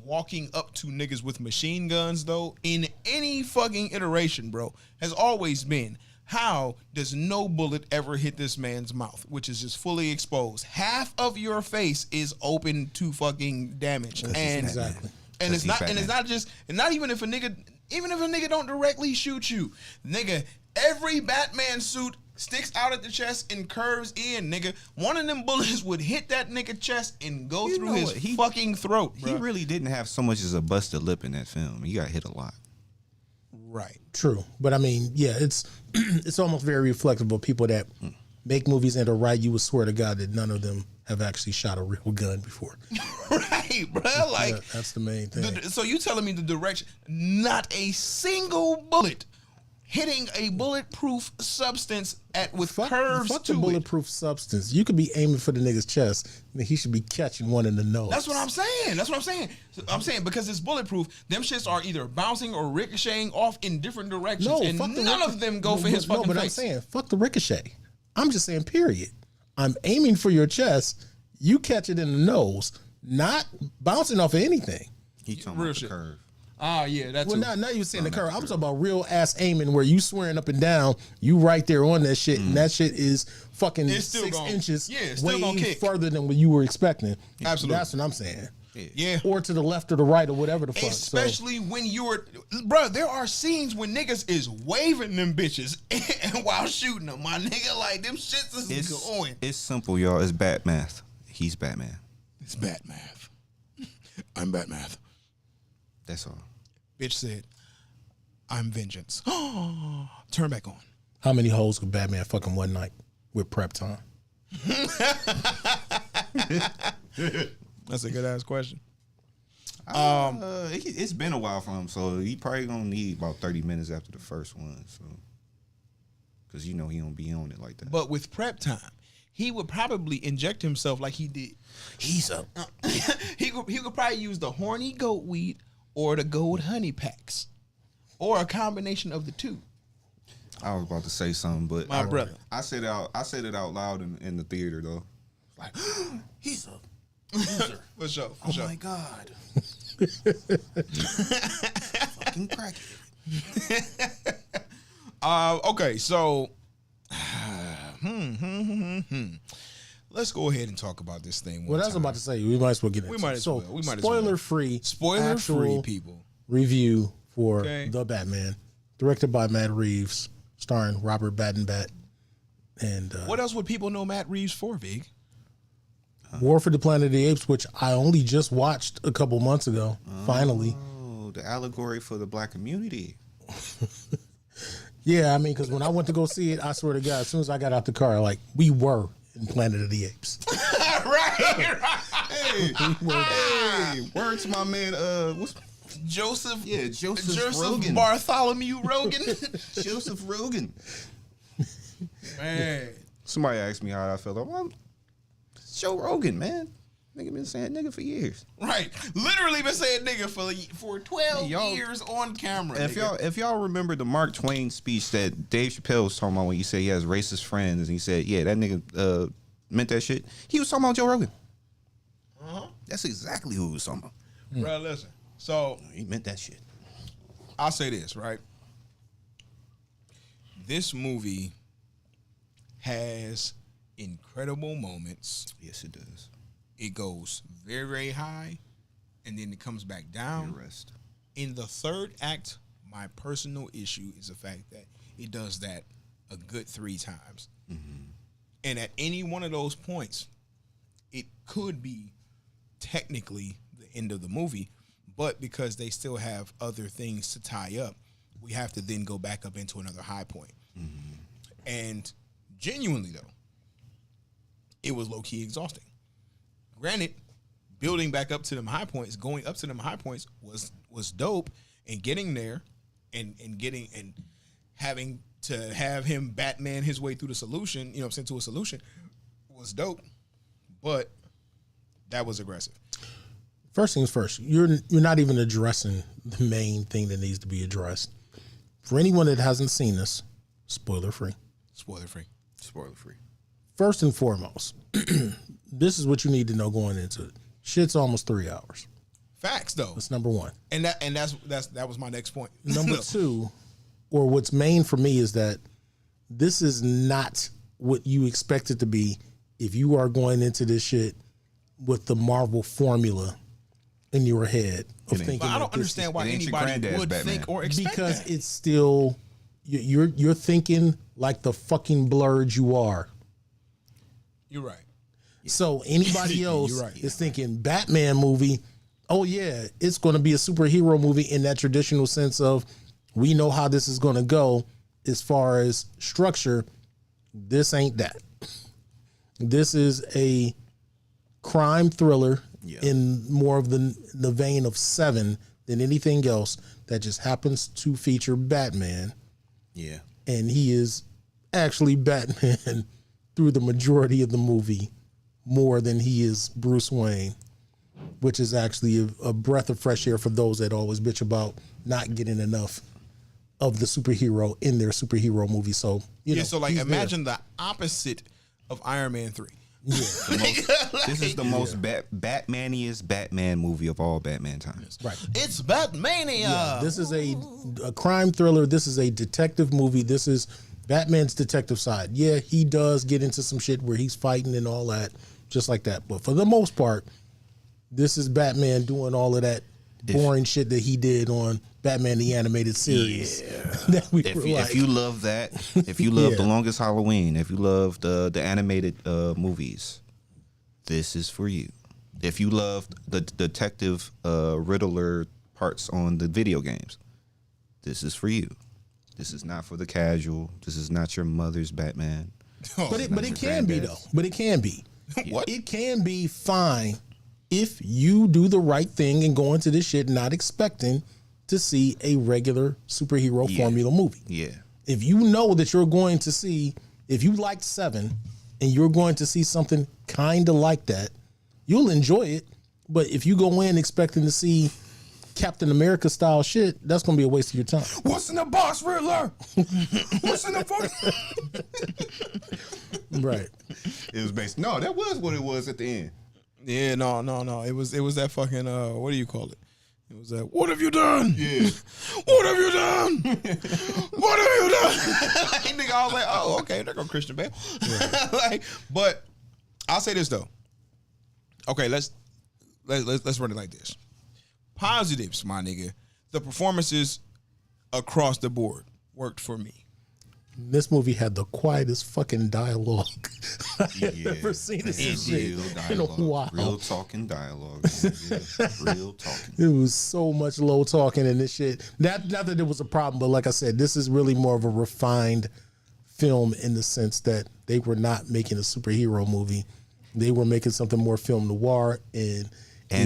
walking up to niggas with machine guns though, in any fucking iteration, bro, has always been, how does no bullet ever hit this man's mouth, which is just fully exposed? Half of your face is open to fucking damage. Exactly. And it's not even if a nigga don't directly shoot you, nigga, every Batman suit sticks out at the chest and curves in, nigga. One of them bullets would hit that nigga chest and go through his fucking throat, bro. He really didn't have so much as a busted lip in that film. He got hit a lot. Right. True, but I mean, yeah, it's it's almost very reflective of people that make movies and are right. You would swear to God that none of them have actually shot a real gun before. Right, bro. Like, yeah, that's the main thing. So you telling me the direction? Not a single bullet hitting a bulletproof substance with curves fuck to the it. bulletproof substance. You could be aiming for the nigga's chest, and he should be catching one in the nose. That's what I'm saying. I'm saying because it's bulletproof, them shits are either bouncing or ricocheting off in different directions, and none of them go for his fucking face. No, but I'm saying, fuck the ricochet. I'm just saying, period. I'm aiming for your chest. You catch it in the nose, not bouncing off of anything. He talking Real about the shit. curve. Ah, yeah, that's Well, now you're saying the curve. I'm talking about real ass aiming where you swearing up and down. You right there on that shit, and that shit is fucking It's still 6 gonna- inches yeah, it's still way gonna kick. further than what you were expecting. Absolutely. That's what I'm saying. Yeah. Or to the left or the right or whatever the fuck. Especially when you're, bro, there are scenes when niggas is waving them bitches and while shooting them. My nigga, like, them shits is going. It's simple, y'all. It's bat math. He's Batman. It's Batman. I'm Batman. That's all. Bitch said, I'm vengeance. Turn back on. How many hoes could Batman fucking one night with prep time? That's a good ass question. It's been a while for him, so he probably gonna need about 30 minutes after the first one. So, because you know he don't be on it like that. But with prep time, he would probably inject himself like he did. He's up. He could probably use the horny goat weed or the gold honey packs, or a combination of the two. I was about to say something, but My brother. I said it out loud in the theater though. Like, He's up. for sure. Oh my God. Fucking crack it. Okay, so let's go ahead and talk about this thing. Well, that's what I was about to say. We might as well get into We might it. as So, well. We might as spoiler well. free. Spoiler free, actual people. Review for Okay. The Batman, directed by Matt Reeves, starring Robert Battenbat, and What else would people know Matt Reeves for, Vig? War for the Planet of the Apes, which I only just watched a couple months ago. Finally, Oh, the allegory for the black community. yeah. I mean, because when I went to go see it, I swear to God, as soon as I got out the car, like we were in Planet of the Apes. right. Hey, word to my man. What's Joseph. Yeah, Joseph Joseph Rogan. Bartholomew Rogan. Joseph Rogan? Man. Somebody asked me how I felt. Well, it's Joe Rogan, man. Nigga been saying nigga for years. Right. Literally been saying nigga for 12 Y'all- years on camera. If y'all remember the Mark Twain speech that Dave Chappelle was talking about when he said he has racist friends, and he said, yeah, that nigga meant that shit. He was talking about Joe Rogan. That's exactly who he was talking about. Bro, listen. So He meant that shit. I'll say this, right? this movie has incredible moments. Yes, it does. It goes very, very high, and then it comes back down. Rest. In the third act, my personal issue is the fact that it does that a good 3 times. Mm-hmm. And at any one of those points, it could be technically the end of the movie, but because they still have other things to tie up, we have to then go back up into another high point. Mm-hmm. And genuinely, though, it was low-key exhausting. Granted, building back up to them high points, going up to them high points was dope, and getting there and having to have him Batman his way through the solution, you know what I'm saying, to a solution was dope, but that was aggressive. First things first, you're not even addressing the main thing that needs to be addressed. For anyone that hasn't seen this, spoiler free. Spoiler free. Spoiler free. First and foremost, this is what you need to know going into it. Shit's almost 3 hours. Facts, though. That's number one. And that was my next point. Number two, or what's main for me, is that this is not what you expect it to be if you are going into this shit with the Marvel formula in your head of thinking. But I don't understand why anybody would think or expect because that. It's still you're thinking like the fucking Blerds you are. You're right. So anybody else right. is thinking Batman movie, oh yeah, it's going to be a superhero movie in that traditional sense of we know how this is going to go as far as structure. This ain't that. This is a crime thriller in more of the vein of Seven than anything else that just happens to feature Batman. Yeah. And he is actually Batman through the majority of the movie more than he is Bruce Wayne, which is actually a breath of fresh air for those that always bitch about not getting enough of the superhero in their superhero movie. So, so like imagine the opposite of Iron Man 3. Yeah. This is the most Batmaniest Batman movie of all Batman times. Right. It's Batmania. Yeah, this is a crime thriller. This is a detective movie. This is Batman's detective side. Yeah, he does get into some shit where he's fighting and all that, just like that. But for the most part, this is Batman doing all of that boring shit that he did on Batman the Animated Series. Yeah. If you love that, if you love The Longest Halloween, if you love the animated movies, this is for you. If you love the detective Riddler parts on the video games, this is for you. This is not for the casual. This is not your mother's Batman. But it can be though. But it can be. What? It can be fine if you do the right thing and go into this shit not expecting to see a regular superhero formula movie. Yeah. If you know that you're going to see, if you liked Seven and you're going to see something kind of like that, you'll enjoy it. But if you go in expecting to see Captain America style shit, that's going to be a waste of your time. What's in the box, Riddler? What's in the fuck? Right. It was based. No, that was what it was at the end. Yeah, no. It was that fucking what do you call it? It was that what have you done? Yeah. What have you done? What have you done? Nigga, I was like, oh, okay, there go Christian Bale. Right. But I'll say this though. Okay, let's run it like this. Positives, my nigga. The performances across the board worked for me. This movie had the quietest fucking dialogue I've ever seen in a while. Real talking dialogue. Real talking. It was so much low talking in this shit. Not that it was a problem, but like I said, this is really more of a refined film in the sense that they were not making a superhero movie. They were making something more film noir and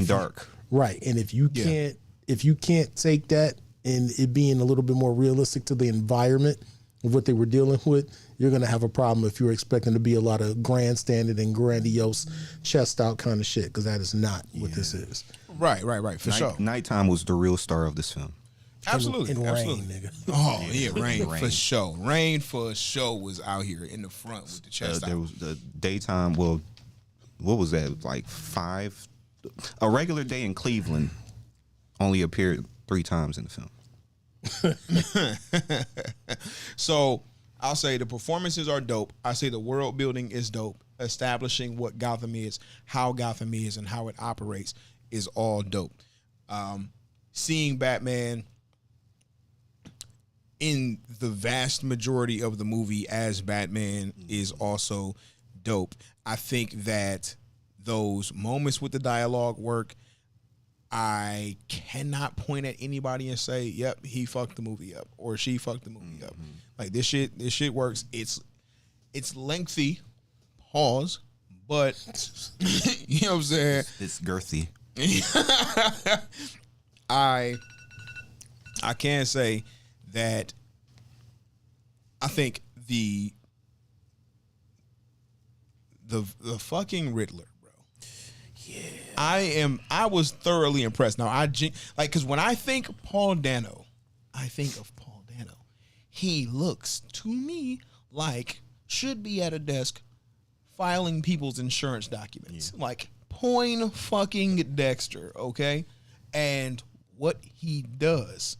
dark. Right. And if you can't take that and it being a little bit more realistic to the environment of what they were dealing with, you're going to have a problem if you're expecting to be a lot of grandstanding and grandiose chest out kind of shit, because that is not what this is. Right, for sure. Nighttime was the real star of this film. Absolutely. And absolutely. Rain, nigga. Oh, yeah, Rain for sure. Rain for sure was out here in the front with the chest out. There was the daytime, well, what was that, like 5? A regular day in Cleveland only appeared 3 times in the film. So I'll say the performances are dope. I say the world building is dope. Establishing what Gotham is, how Gotham is, and how it operates is all dope. Seeing Batman in the vast majority of the movie as Batman is also dope. I think that those moments with the dialogue work. I cannot point at anybody and say, "Yep, he fucked the movie up" or "she fucked the movie up." Like this shit works. It's lengthy, pause, but you know what I'm saying. It's girthy. I can say that I think the fucking Riddler, bro. Yeah. I was thoroughly impressed. Now because when I think Paul Dano, I think of Paul Dano. He looks to me like should be at a desk filing people's insurance documents. Yeah. Like Poindexter, okay? And what he does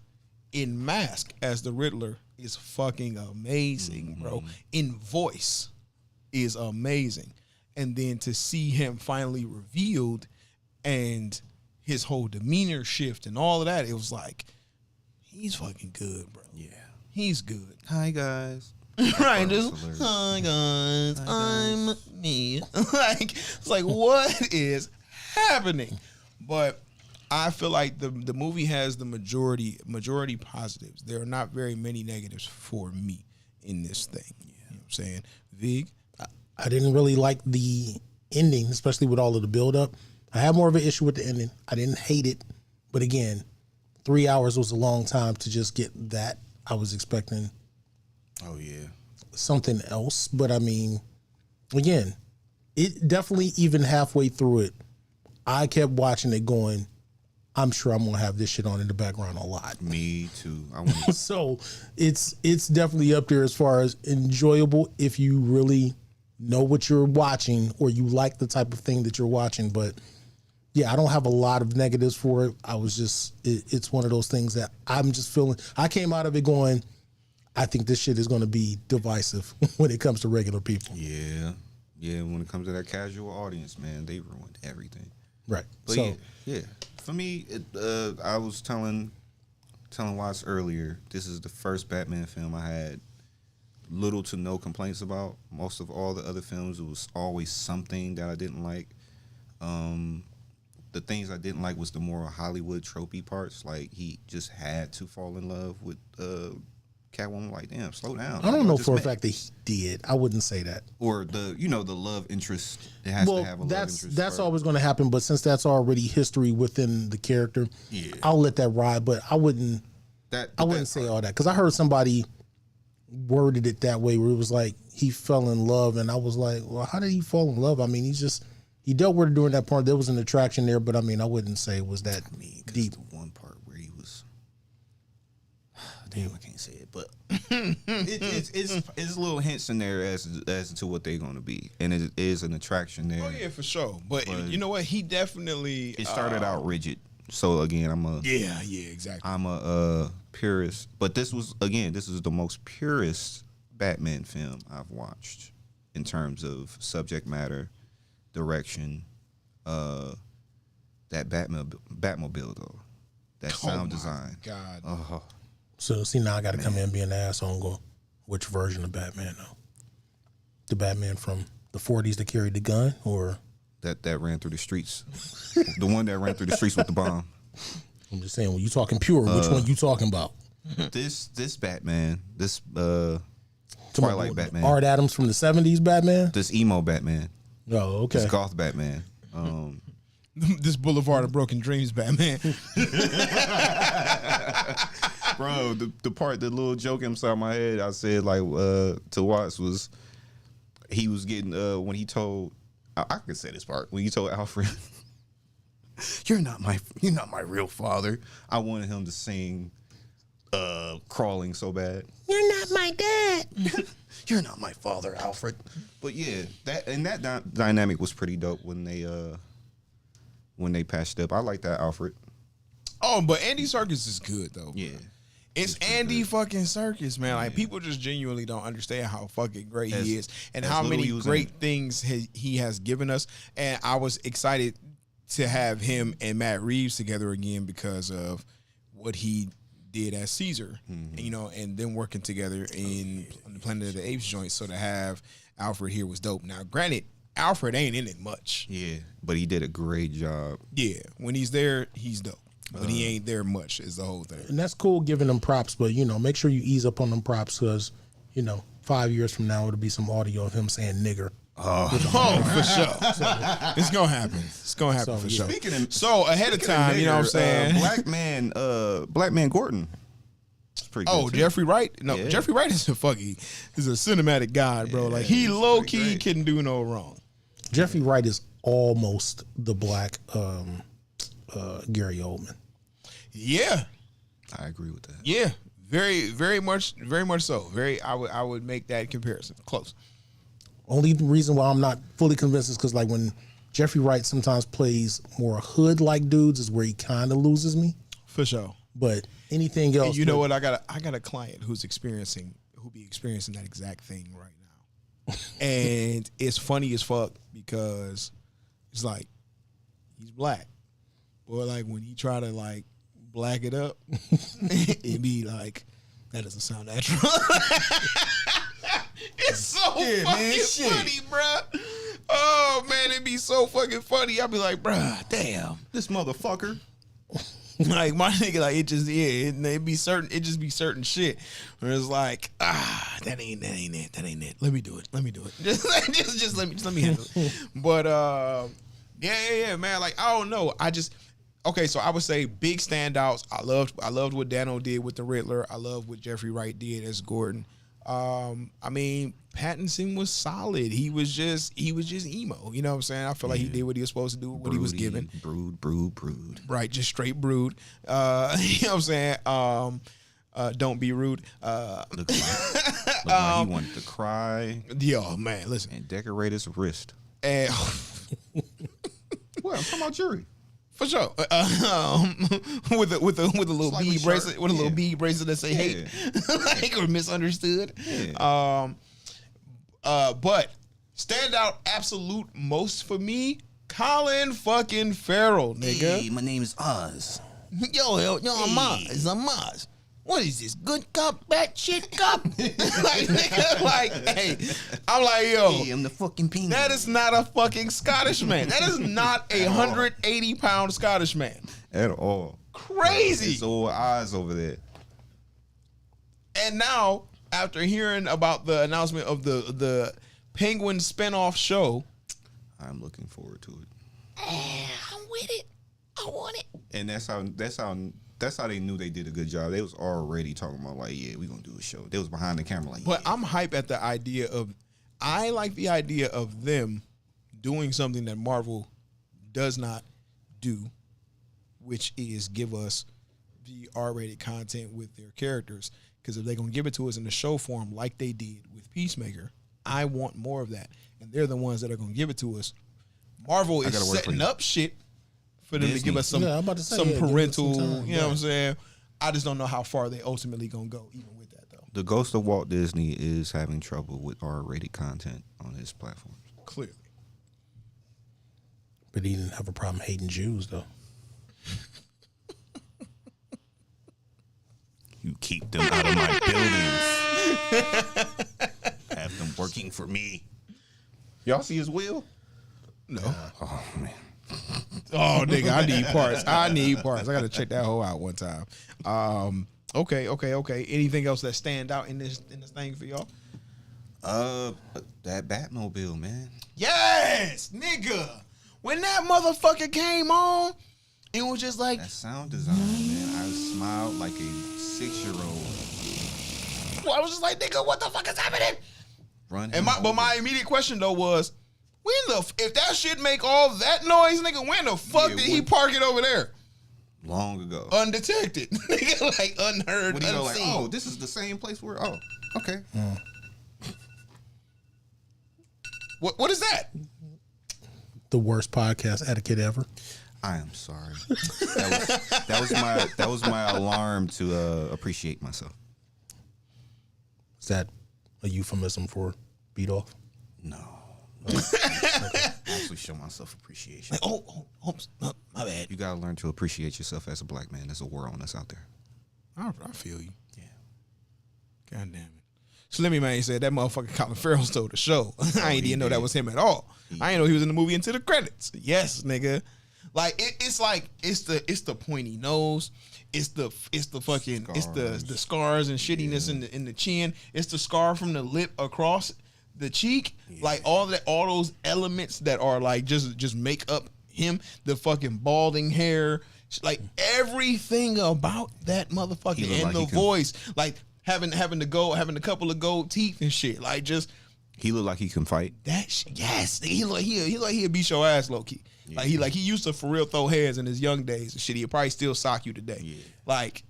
in Mask as the Riddler is fucking amazing, bro. In voice is amazing. And then to see him finally revealed and his whole demeanor shift and all of that, it was like, he's fucking good, bro. Yeah. He's good. Hi, guys. Right, just, hi, guys. I'm me. It's like, what is happening? But I feel like the movie has the majority positives. There are not very many negatives for me in this thing. You know what I'm saying? Vig? I didn't really like the ending, especially with all of the buildup. I had more of an issue with the ending. I didn't hate it. But again, 3 hours was a long time to just get that. I was expecting something else. But I mean, again, it definitely, even halfway through it, I kept watching it going, I'm sure I'm going to have this shit on in the background a lot. Me too. So it's definitely up there as far as enjoyable if you really know what you're watching or you like the type of thing that you're watching. But yeah, I don't have a lot of negatives for it. I was just, it's one of those things that I'm just feeling. I came out of it going, I think this shit is going to be divisive when it comes to regular people. Yeah. Yeah, when it comes to that casual audience, man, they ruined everything. Right. But so, yeah. For me, I was telling Watts earlier, this is the first Batman film I had little to no complaints about. Most of all the other films, it was always something that I didn't like. The things I didn't like was the more Hollywood tropey parts. Like, he just had to fall in love with Catwoman. Like, damn, slow down. I don't know for a fact that he did. I wouldn't say that. Or the love interest. It has to have a love interest. That's always going to happen. But since that's already history within the character, I'll let that ride. But I wouldn't. I wouldn't say all that, because I heard somebody worded it that way, where it was like he fell in love, and I was like, well, how did he fall in love? I mean, he dealt with it during that part. There was an attraction there, but I mean, I wouldn't say it was that deep. The one part where he was, damn, I can't say it, but it's little hints in there as to what they're going to be, and it is an attraction there. Oh yeah, for sure. But you know what? He definitely it started out rigid. So again, exactly. I'm a purist, but this is the most purest Batman film I've watched in terms of subject matter, direction, that Batmobile though, that sound design. God. So see, now I got to come in and be an asshole and go, which version of Batman though? The Batman from the 40s that carried the gun, or that ran through the streets, the one that ran through the streets with the bomb. I'm just saying, when you talking pure, which one you talking about? This Batman, this Twilight Batman, Art Adams from the 70s Batman, this emo Batman. Oh, okay. This goth Batman. This Boulevard of Broken Dreams Batman. Bro, the little joke inside my head, I said like to Watts was, he was getting when he told, I could say this part, when he told Alfred, you're not my real father. I wanted him to sing Crawling so bad. You're not my dad. You're not my father, Alfred. But yeah, that dynamic was pretty dope when they patched up. I like that Alfred. Oh, but Andy Serkis is good though. Yeah. It's Andy fucking Serkis, man. Like people just genuinely don't understand how fucking great he is and how many great things he has given us. And I was excited to have him and Matt Reeves together again because of what he did as Caesar, you know, and then working together on the Planet of the Apes joint. So to have Alfred here was dope. Now, granted, Alfred ain't in it much. Yeah, but he did a great job. Yeah, when he's there, he's dope. But he ain't there much is the whole thing. And that's cool giving them props, but, you know, make sure you ease up on them props because, you know, 5 years from now, it'll be some audio of him saying nigger. Oh, for sure. So, it's going to happen. It's going to happen for sure. So ahead of time, you know what I'm saying? Black man Gordon. It's pretty good too. Jeffrey Wright? No, yeah. Jeffrey Wright is a cinematic god, bro. Like, he low-key couldn't do no wrong. Jeffrey Wright is almost the black Gary Oldman. Yeah. I agree with that. Yeah. Very, very much so. I would make that comparison. Close. Only reason why I'm not fully convinced is because, like, when Jeffrey Wright sometimes plays more hood-like dudes is where he kind of loses me. For sure. But anything else... And you know what? I got a client who be experiencing that exact thing right now. And it's funny as fuck because it's like, he's black. But, like, when he try to, like, black it up, it be like, that doesn't sound natural. It's so fucking funny, bruh. Oh, man, it'd be so fucking funny. I'd be like, bruh, damn. This motherfucker. Like, my nigga, like, it just be certain shit where it's like, that ain't it. Let me do it. Just let me handle it. But, yeah, man. Like, I don't know. Okay, so I would say big standouts. I loved what Dano did with the Riddler. I love what Jeffrey Wright did as Gordon. I mean, Pattinson was solid. He was just emo. You know what I'm saying? I feel like he did what he was supposed to do, what he was given. Brood. Right, just straight brood. You know what I'm saying? Don't be rude. Look like he wanted to cry. Yo, man, listen. And decorate his wrist. And well, I'm talking about jury. For sure. With a little like bead bracelet, with a little bead bracelet that say hate, like, or misunderstood. Yeah. But standout absolute most for me, Colin fucking Farrell, nigga. Hey, my name is Oz. Yo, I'm Oz. What is this? Good cop, bad shit cop? Like, nigga, like, hey, I'm like, yo. Hey, I'm the fucking penis. That is not a fucking Scottish man. That is not a 180-pound Scottish man. At all. Crazy. It's old eyes over there. And now, after hearing about the announcement of the Penguin spinoff show, I'm looking forward to it. I'm with it. I want it. And that's how they knew they did a good job. They was already talking about, like, yeah, we gonna do a show. They was behind the camera, like, but yeah. I'm hype at the idea of, I like the idea of them doing something that Marvel does not do, which is give us the R-rated content with their characters. Because if they're gonna give it to us in the show form like they did with Peacemaker, I want more of that. And they're the ones that are gonna give it to us. Marvel is setting up shit for them to give us some parental, you know what I'm saying? I just don't know how far they ultimately gonna go, even with that though. The ghost of Walt Disney is having trouble with R-rated content on his platforms. Clearly. But he didn't have a problem hating Jews, though. You keep them out of my buildings. Have them working for me. Y'all see his wheel? No. Oh, man. Oh, nigga, I need parts. I gotta check that whole out one time. Okay. Anything else that stand out in this thing for y'all? That Batmobile, man. Yes, nigga. When that motherfucker came on, it was just like that sound design, man. I smiled like a 6-year-old. Well, I was just like, nigga, what the fuck is happening? But my immediate question though was, if that shit make all that noise, nigga, when the fuck did he park it over there? Long ago. Undetected. Nigga, like unheard, unseen. Like, oh, this is the same place where, oh, okay. What is that? The worst podcast etiquette ever. I am sorry. That was my alarm to appreciate myself. Is that a euphemism for beat off? No. Actually show myself appreciation. My bad. You gotta learn to appreciate yourself as a black man. There's a world that's out there. I feel you. Yeah. God damn it. Slimmy Man said that motherfucker Colin Farrell stole the show. I ain't even know that was him at all. I ain't know he was in the movie until the credits. Yes, nigga. Like it's the pointy nose. It's the fucking Scars. it's the scars and shittiness in the chin. It's the scar from the lip across the cheek. Yeah. Like all those elements that are like just make up him. The fucking balding hair. Like everything about that motherfucker and like the voice. Like having a couple of gold teeth and shit. Like just he look like he can fight. That shit, yes. He look he'll beat your ass low key. Yeah. Like he used to for real throw hands in his young days and shit. He'll probably still sock you today. Yeah. Like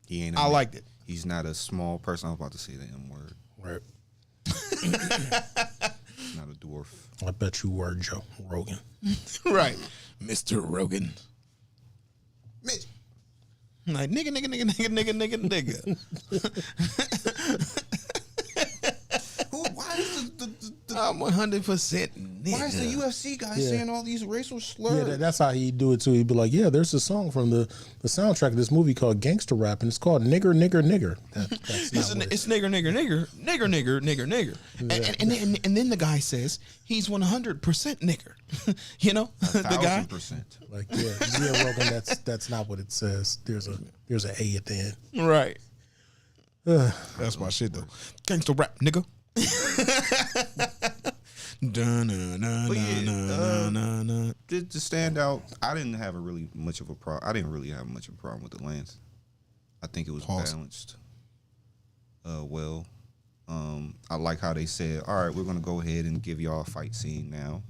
he ain't. I liked it. He's not a small person. I was about to say the M word. Right. Not a dwarf. I bet you were Joe Rogan. Right. Mr. Rogan. Mitch. Like nigga. Why is the I'm 100% nigga. Why is the UFC guy saying all these racial slurs? Yeah, that's how he'd do it too. He'd be like, "Yeah, there's a song from the soundtrack of this movie called Gangster Rap, and it's called Nigger." It's nigger. Yeah. And then the guy says he's 100% nigger. You know, the guy. 1,000%. Like yeah, Rogan. That's not what it says. There's an A at the end. Right. That's my shit though. Gangster rap, nigga. To stand out, I didn't have much of a problem. I didn't really have much of a problem with the lens. I think it was balanced. Well, I like how they said, "All right, we're gonna go ahead and give y'all a fight scene now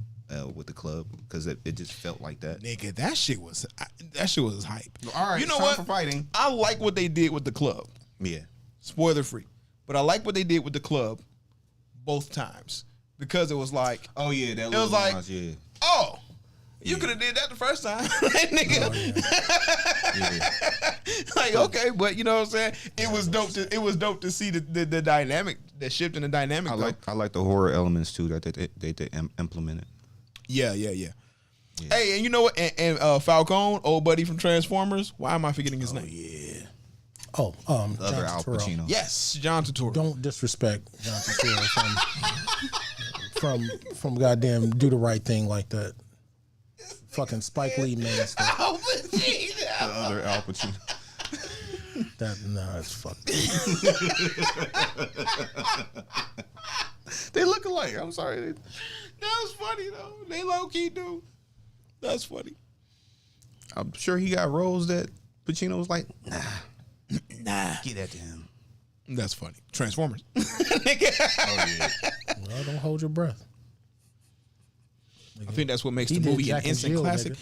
with the club," because it just felt like that. Nigga, that shit was hype. All right, you know what? For fighting, I like what they did with the club. Yeah, spoiler free, but I like what they did with the club both times because it was like, oh yeah, that it was like, yeah. Oh, you could have did that the first time, nigga. Oh, yeah. Like okay, but you know what I'm saying? It was dope to see the dynamic, the shift in the dynamic. I like the horror elements too that they implemented. Yeah. Hey, and you know what? And Falcone, old buddy from Transformers. Why am I forgetting his name? Yeah. Oh, other Al Pacino. Yes, John Turturro. Don't disrespect John Turturro from goddamn Do the Right Thing like that. Fucking Spike Lee man stuff. Al Pacino. The other Al Pacino. It's fucked. They look alike. I'm sorry. That was funny though. They low key do. That's funny. I'm sure he got roles that Pacino was like, nah. Get that to him. That's funny. Transformers. Oh yeah. Well, don't hold your breath. I think that's what makes the movie an instant classic.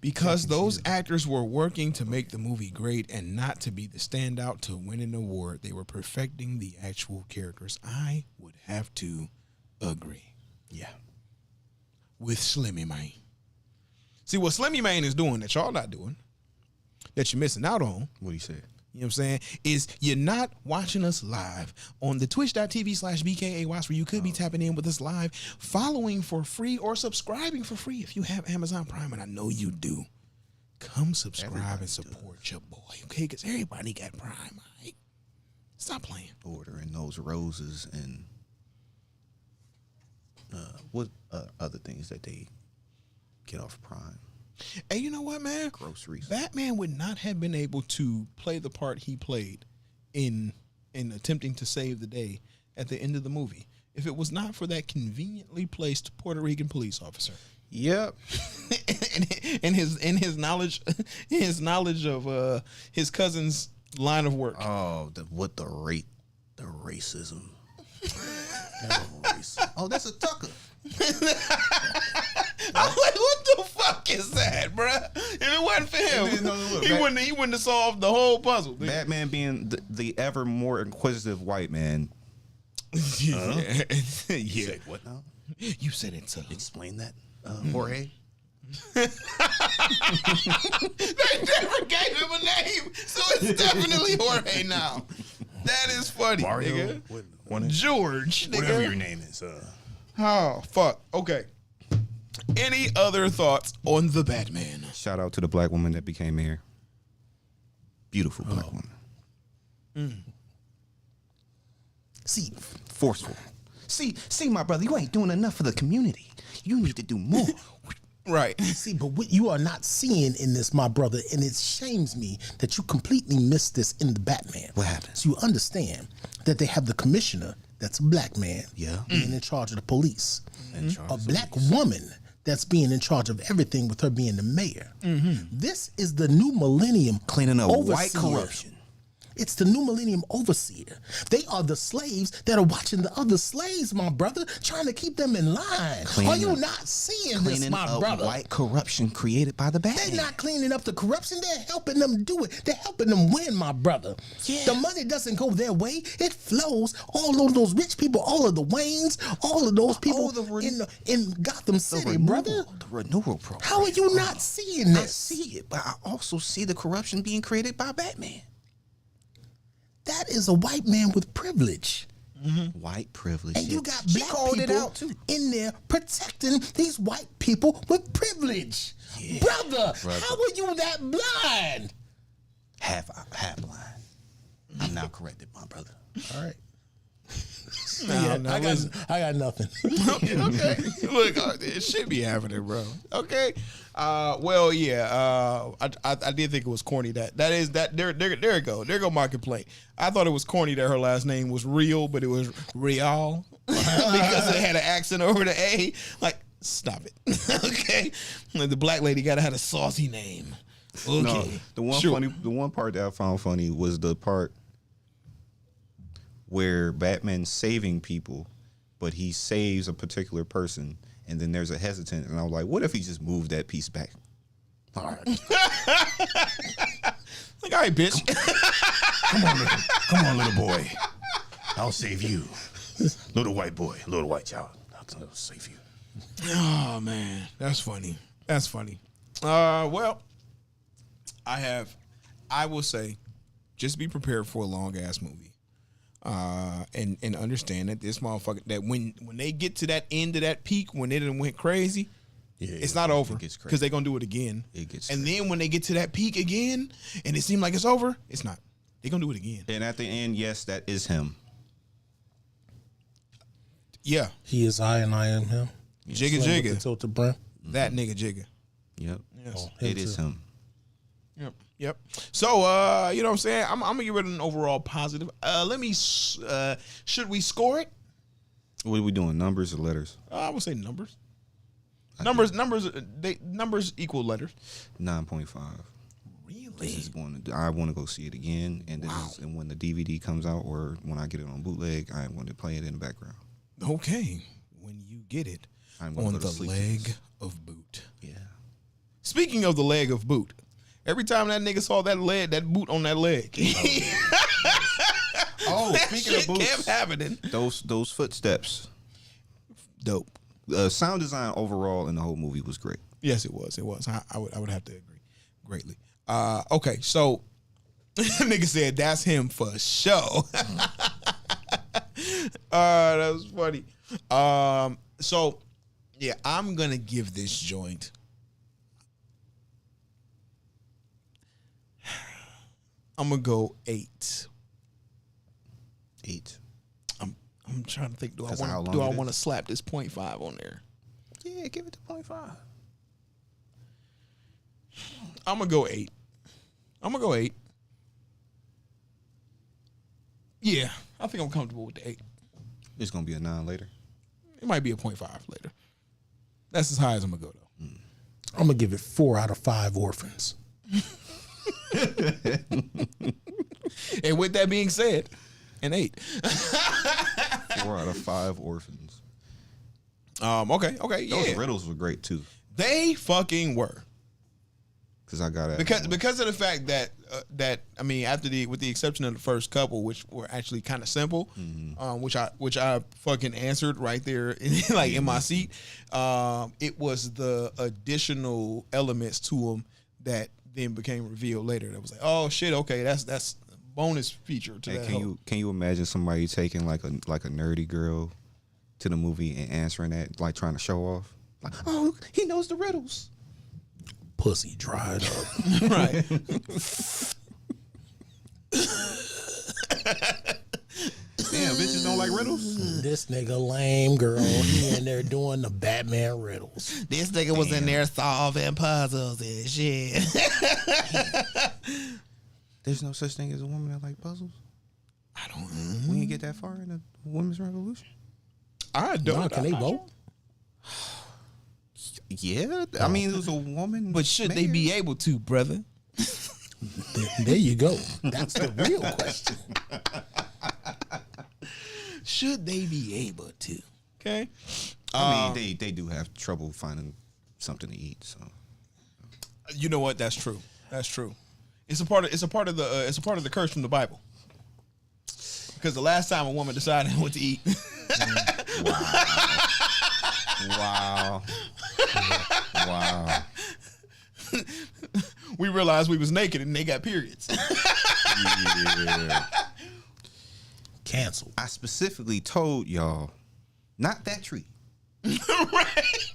Because those actors were working to make the movie great and not to be the standout to win an award. They were perfecting the actual characters. I would have to agree. Yeah. With Slimmy Man. See, what Slimmy Man is doing that y'all not doing, that you're missing out on. What do you say? You know what I'm saying? Is you're not watching us live on the twitch.tv/BKA Watts, where you could be tapping in with us live, following for free or subscribing for free if you have Amazon Prime, and I know you do. Come subscribe and support your boy, okay? Because everybody got Prime, all right? Stop playing. Ordering those roses and what other things that they get off Prime. Hey, you know what, man? Groceries. Batman would not have been able to play the part he played in attempting to save the day at the end of the movie if it was not for that conveniently placed Puerto Rican police officer. Yep. and his knowledge of his cousin's line of work. Oh, the racism. Oh, that's a Tucker. I'm like, what the fuck is that, bruh? If it wasn't for him, he wouldn't have solved the whole puzzle. Batman being the ever more inquisitive white man. Yeah. You said what now? You said it, Explain that, Jorge. They never gave him a name, so it's definitely Jorge now. That is funny, Mario, nigga. George, whatever nigga. your name is. Oh, fuck. Okay. Any other thoughts on the Batman? Shout out to the black woman that became mayor. Beautiful black woman. See, Forceful. see, my brother, you ain't doing enough for the community. You need to do more. Right. See, but what you are not seeing in this, my brother, and it shames me that you completely missed this in the Batman. What happened? So you understand that they have the commissioner that's a black man Yeah. being in charge of the police. In charge A of black woman that's being in charge of everything with her being the mayor. This is the new millennium Cleaning up overseer. white corruption. It's the new millennium overseer. They are the slaves that are watching the other slaves, my brother, trying to keep them in line. Cleaning Are you up- not seeing this, Cleaning my up brother? white corruption created by the Batman. They're not cleaning up the corruption. They're helping them do it. They're helping them win, my brother. Yeah. The money doesn't go their way. It flows. All of those rich people, all of the Waynes, all of those people in Gotham City, brother. The renewal program. How are you not seeing I this? see it, but I also see the corruption being created by Batman. That is a white man with privilege. White privilege. And you got She black called it people out too. in there protecting these white people with privilege. Yeah. Brother, how are you that blind? Half blind. I'm now corrected, my brother. All right. No, I got nothing. Okay. Look, it should be happening, bro. Okay. Well, yeah. I did think it was corny. That is that. There it go. There go my complaint. I thought it was corny that her last name was Real, but it was Real because it had an accent over the A. Like, stop it. Okay. The black lady gotta have a saucy name. Okay. No, Sure. the one part that I found funny was the part where Batman's saving people, but he saves a particular person, and then there's a hesitant, and I was like, what if he just moved that piece back? All right. Like, all right, bitch. Come on, little boy. I'll save you. Little white boy, little white child. I'll save you. Oh man, that's funny. That's funny. Well, I will say, just be prepared for a long ass movie. And understand that this motherfucker, that when they get to that end of that peak, when they done went crazy, it's not over gets crazy. because they're gonna do it again. It gets and crazy. then when they get to that peak again, and it seems like it's over, it's not. They're gonna do it again. And at the end, yes, that is him. Yeah, He is I and I am him. Jigga Slim with the Jigga, tilted brim. that nigga Jigga. Yep. Yes. Him It is too. him. Yep. So, you know what I'm saying? I'm gonna give it an overall positive. Should we score it? What are we doing? Numbers or letters? I would say numbers. Numbers equal letters. 9.5. Really? This is going to. I want to go see it again, and then and when the DVD comes out, or when I get it on bootleg, I want to play it in the background. Okay. When you get it I'm gonna on go to the sleep. leg of boot. Yeah. Speaking of the leg of boot, every time that nigga saw that boot on that leg, Oh, that speaking shit of boots, kept happening. those footsteps. Dope. Sound design overall in the whole movie was great. Yes, it was. It was. I would have to agree greatly. Okay, so nigga said that's him for sure. That was funny. So yeah, I'm gonna give this joint. I'm gonna go 8. 8. I'm trying to think. Do Because I of how want long it to is? slap this 0.5 on there? Yeah, give it the 0.5. I'm gonna go 8. Yeah, I think I'm comfortable with the 8. It's gonna be a 9 later. It might be a 0.5 later. That's as high as I'm gonna go though. I'm gonna give it 4 out of 5 orphans. And with that being said, an 8. 4 out of 5 orphans. Okay, Those yeah. riddles were great too. They fucking were. Because I got because of the fact that I mean, with the exception of the first couple, which were actually kind of simple, which I fucking answered right there, in my seat. It was the additional elements to them that then became revealed later. That was like, oh shit, okay, that's a bonus feature to that. Can you imagine somebody taking like a nerdy girl to the movie and answering that, like trying to show off? Like, oh, he knows the riddles. Pussy dried up. Right. Damn, bitches don't like riddles? This nigga lame, girl. He in there doing the Batman riddles. This nigga was in there solving puzzles and shit. There's no such thing as a woman that like puzzles? I don't know. We didn't get that far in the women's revolution. I don't. Nah, can they vote? Yeah, I mean, it was a woman. But should they be able to, brother? There you go. That's the real question. Should they be able to? Okay. I mean, they do have trouble finding something to eat. So, you know what? That's true. That's true. It's a part of the curse from the Bible. Because the last time a woman decided what to eat. Wow. We realized we was naked and they got periods. Yeah. Canceled. I specifically told y'all, not that tree. Right.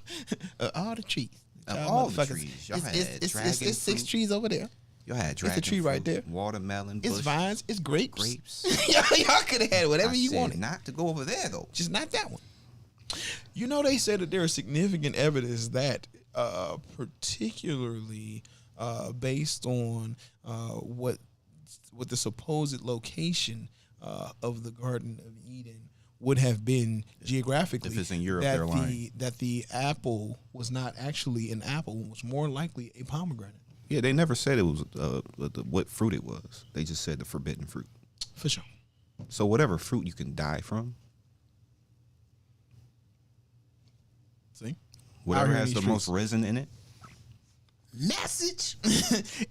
All the trees. All the trees. Y'all had it's 6 trees over there. Y'all had dragon It's a tree right fruit, there. Watermelon, It's bush, vines. It's grapes. grapes. Y'all could have had whatever I you said wanted. not to go over there though. Just not that one. You know, they said that there is significant evidence that, particularly based on what the supposed location of the Garden of Eden would have been geographically. If it's in Europe, that they're lying. that the apple was not actually an apple; it was more likely a pomegranate. Yeah, they never said it was what fruit it was. They just said the forbidden fruit. For sure. So whatever fruit you can die from, See, whatever Out here in has the these most streets. resin in it. Message,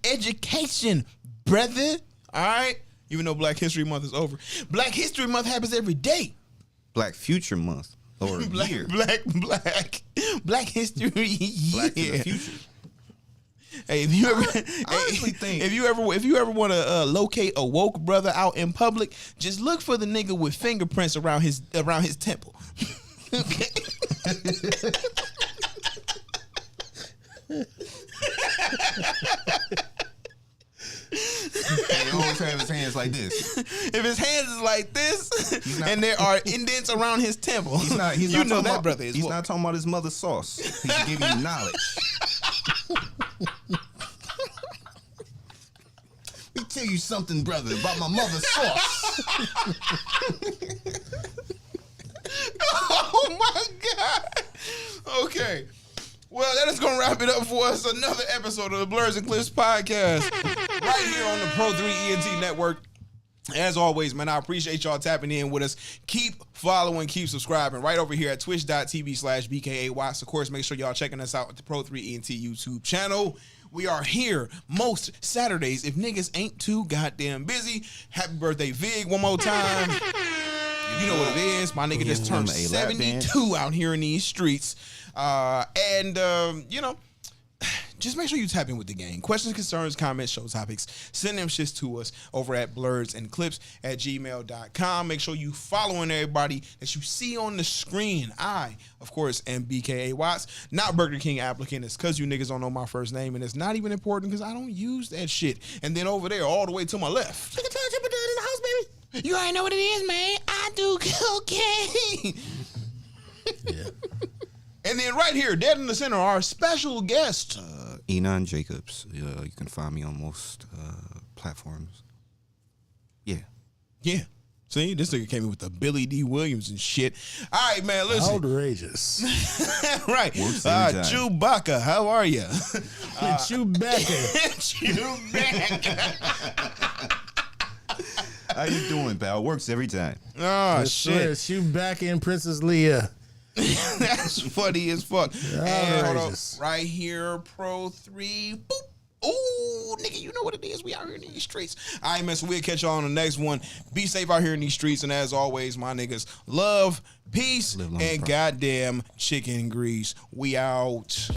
education, brother. All right. Even though Black History Month is over, Black History Month happens every day. Black Future Month or year. Black History. Black to Yeah. the future. Hey, if you ever, honestly think- if you ever want to locate a woke brother out in public, just look for the nigga with fingerprints around his temple. Okay. He always have his hands like this. If his hands is like this, not- and there are indents around his temple, He's not. He's you not know talking that about, brother is He's woke. not talking about his mother's sauce. He's giving you knowledge. Let me tell you something, brother, about my mother's sauce. Oh my God. Okay. Well, that is going to wrap it up for us. Another episode of the Blerds and Clips Podcast right here on the Pro 3 ENT Network. As always, man, I appreciate y'all tapping in with us. Keep following, keep subscribing right over here at twitch.tv/BKA Watts. Of course, make sure y'all checking us out at the Pro 3 ENT YouTube channel. We are here most Saturdays if niggas ain't too goddamn busy. Happy birthday, Vig, one more time. You know what it is. My nigga just turned Give him a lap dance. 72 out here in these streets. You know, just make sure you tap in with the gang. Questions, concerns, comments, show topics. Send them shits to us over at blerdsandclips@gmail.com. Make sure you following everybody that you see on the screen. I, of course, am BKA Watts, not Burger King applicant. It's because you niggas don't know my first name, and it's not even important because I don't use that shit. And then over there, all the way to my left. Look at the house, baby. You already know what it is, man. I do cocaine. Yeah. And then right here, dead in the center, our special guest. Enon Jacobs. You can find me on most platforms. Yeah. Yeah. See, this nigga came in with the Billy D. Williams and shit. All right, man, listen. Outrageous. Right. Works every time. Chewbacca, how are you? Chewbacca. Chewbacca. How you doing, pal? Works every time. Oh, shit. Chewbacca and Princess Leia. That's funny as fuck. And hold on. Outrageous. Right here, Pro 3. Boop. Ooh. Ooh, nigga, you know what it is. We out here in these streets. All right, man, so we'll catch y'all on the next one. Be safe out here in these streets. And as always, my niggas, love, peace, Live long and and goddamn chicken grease. We out.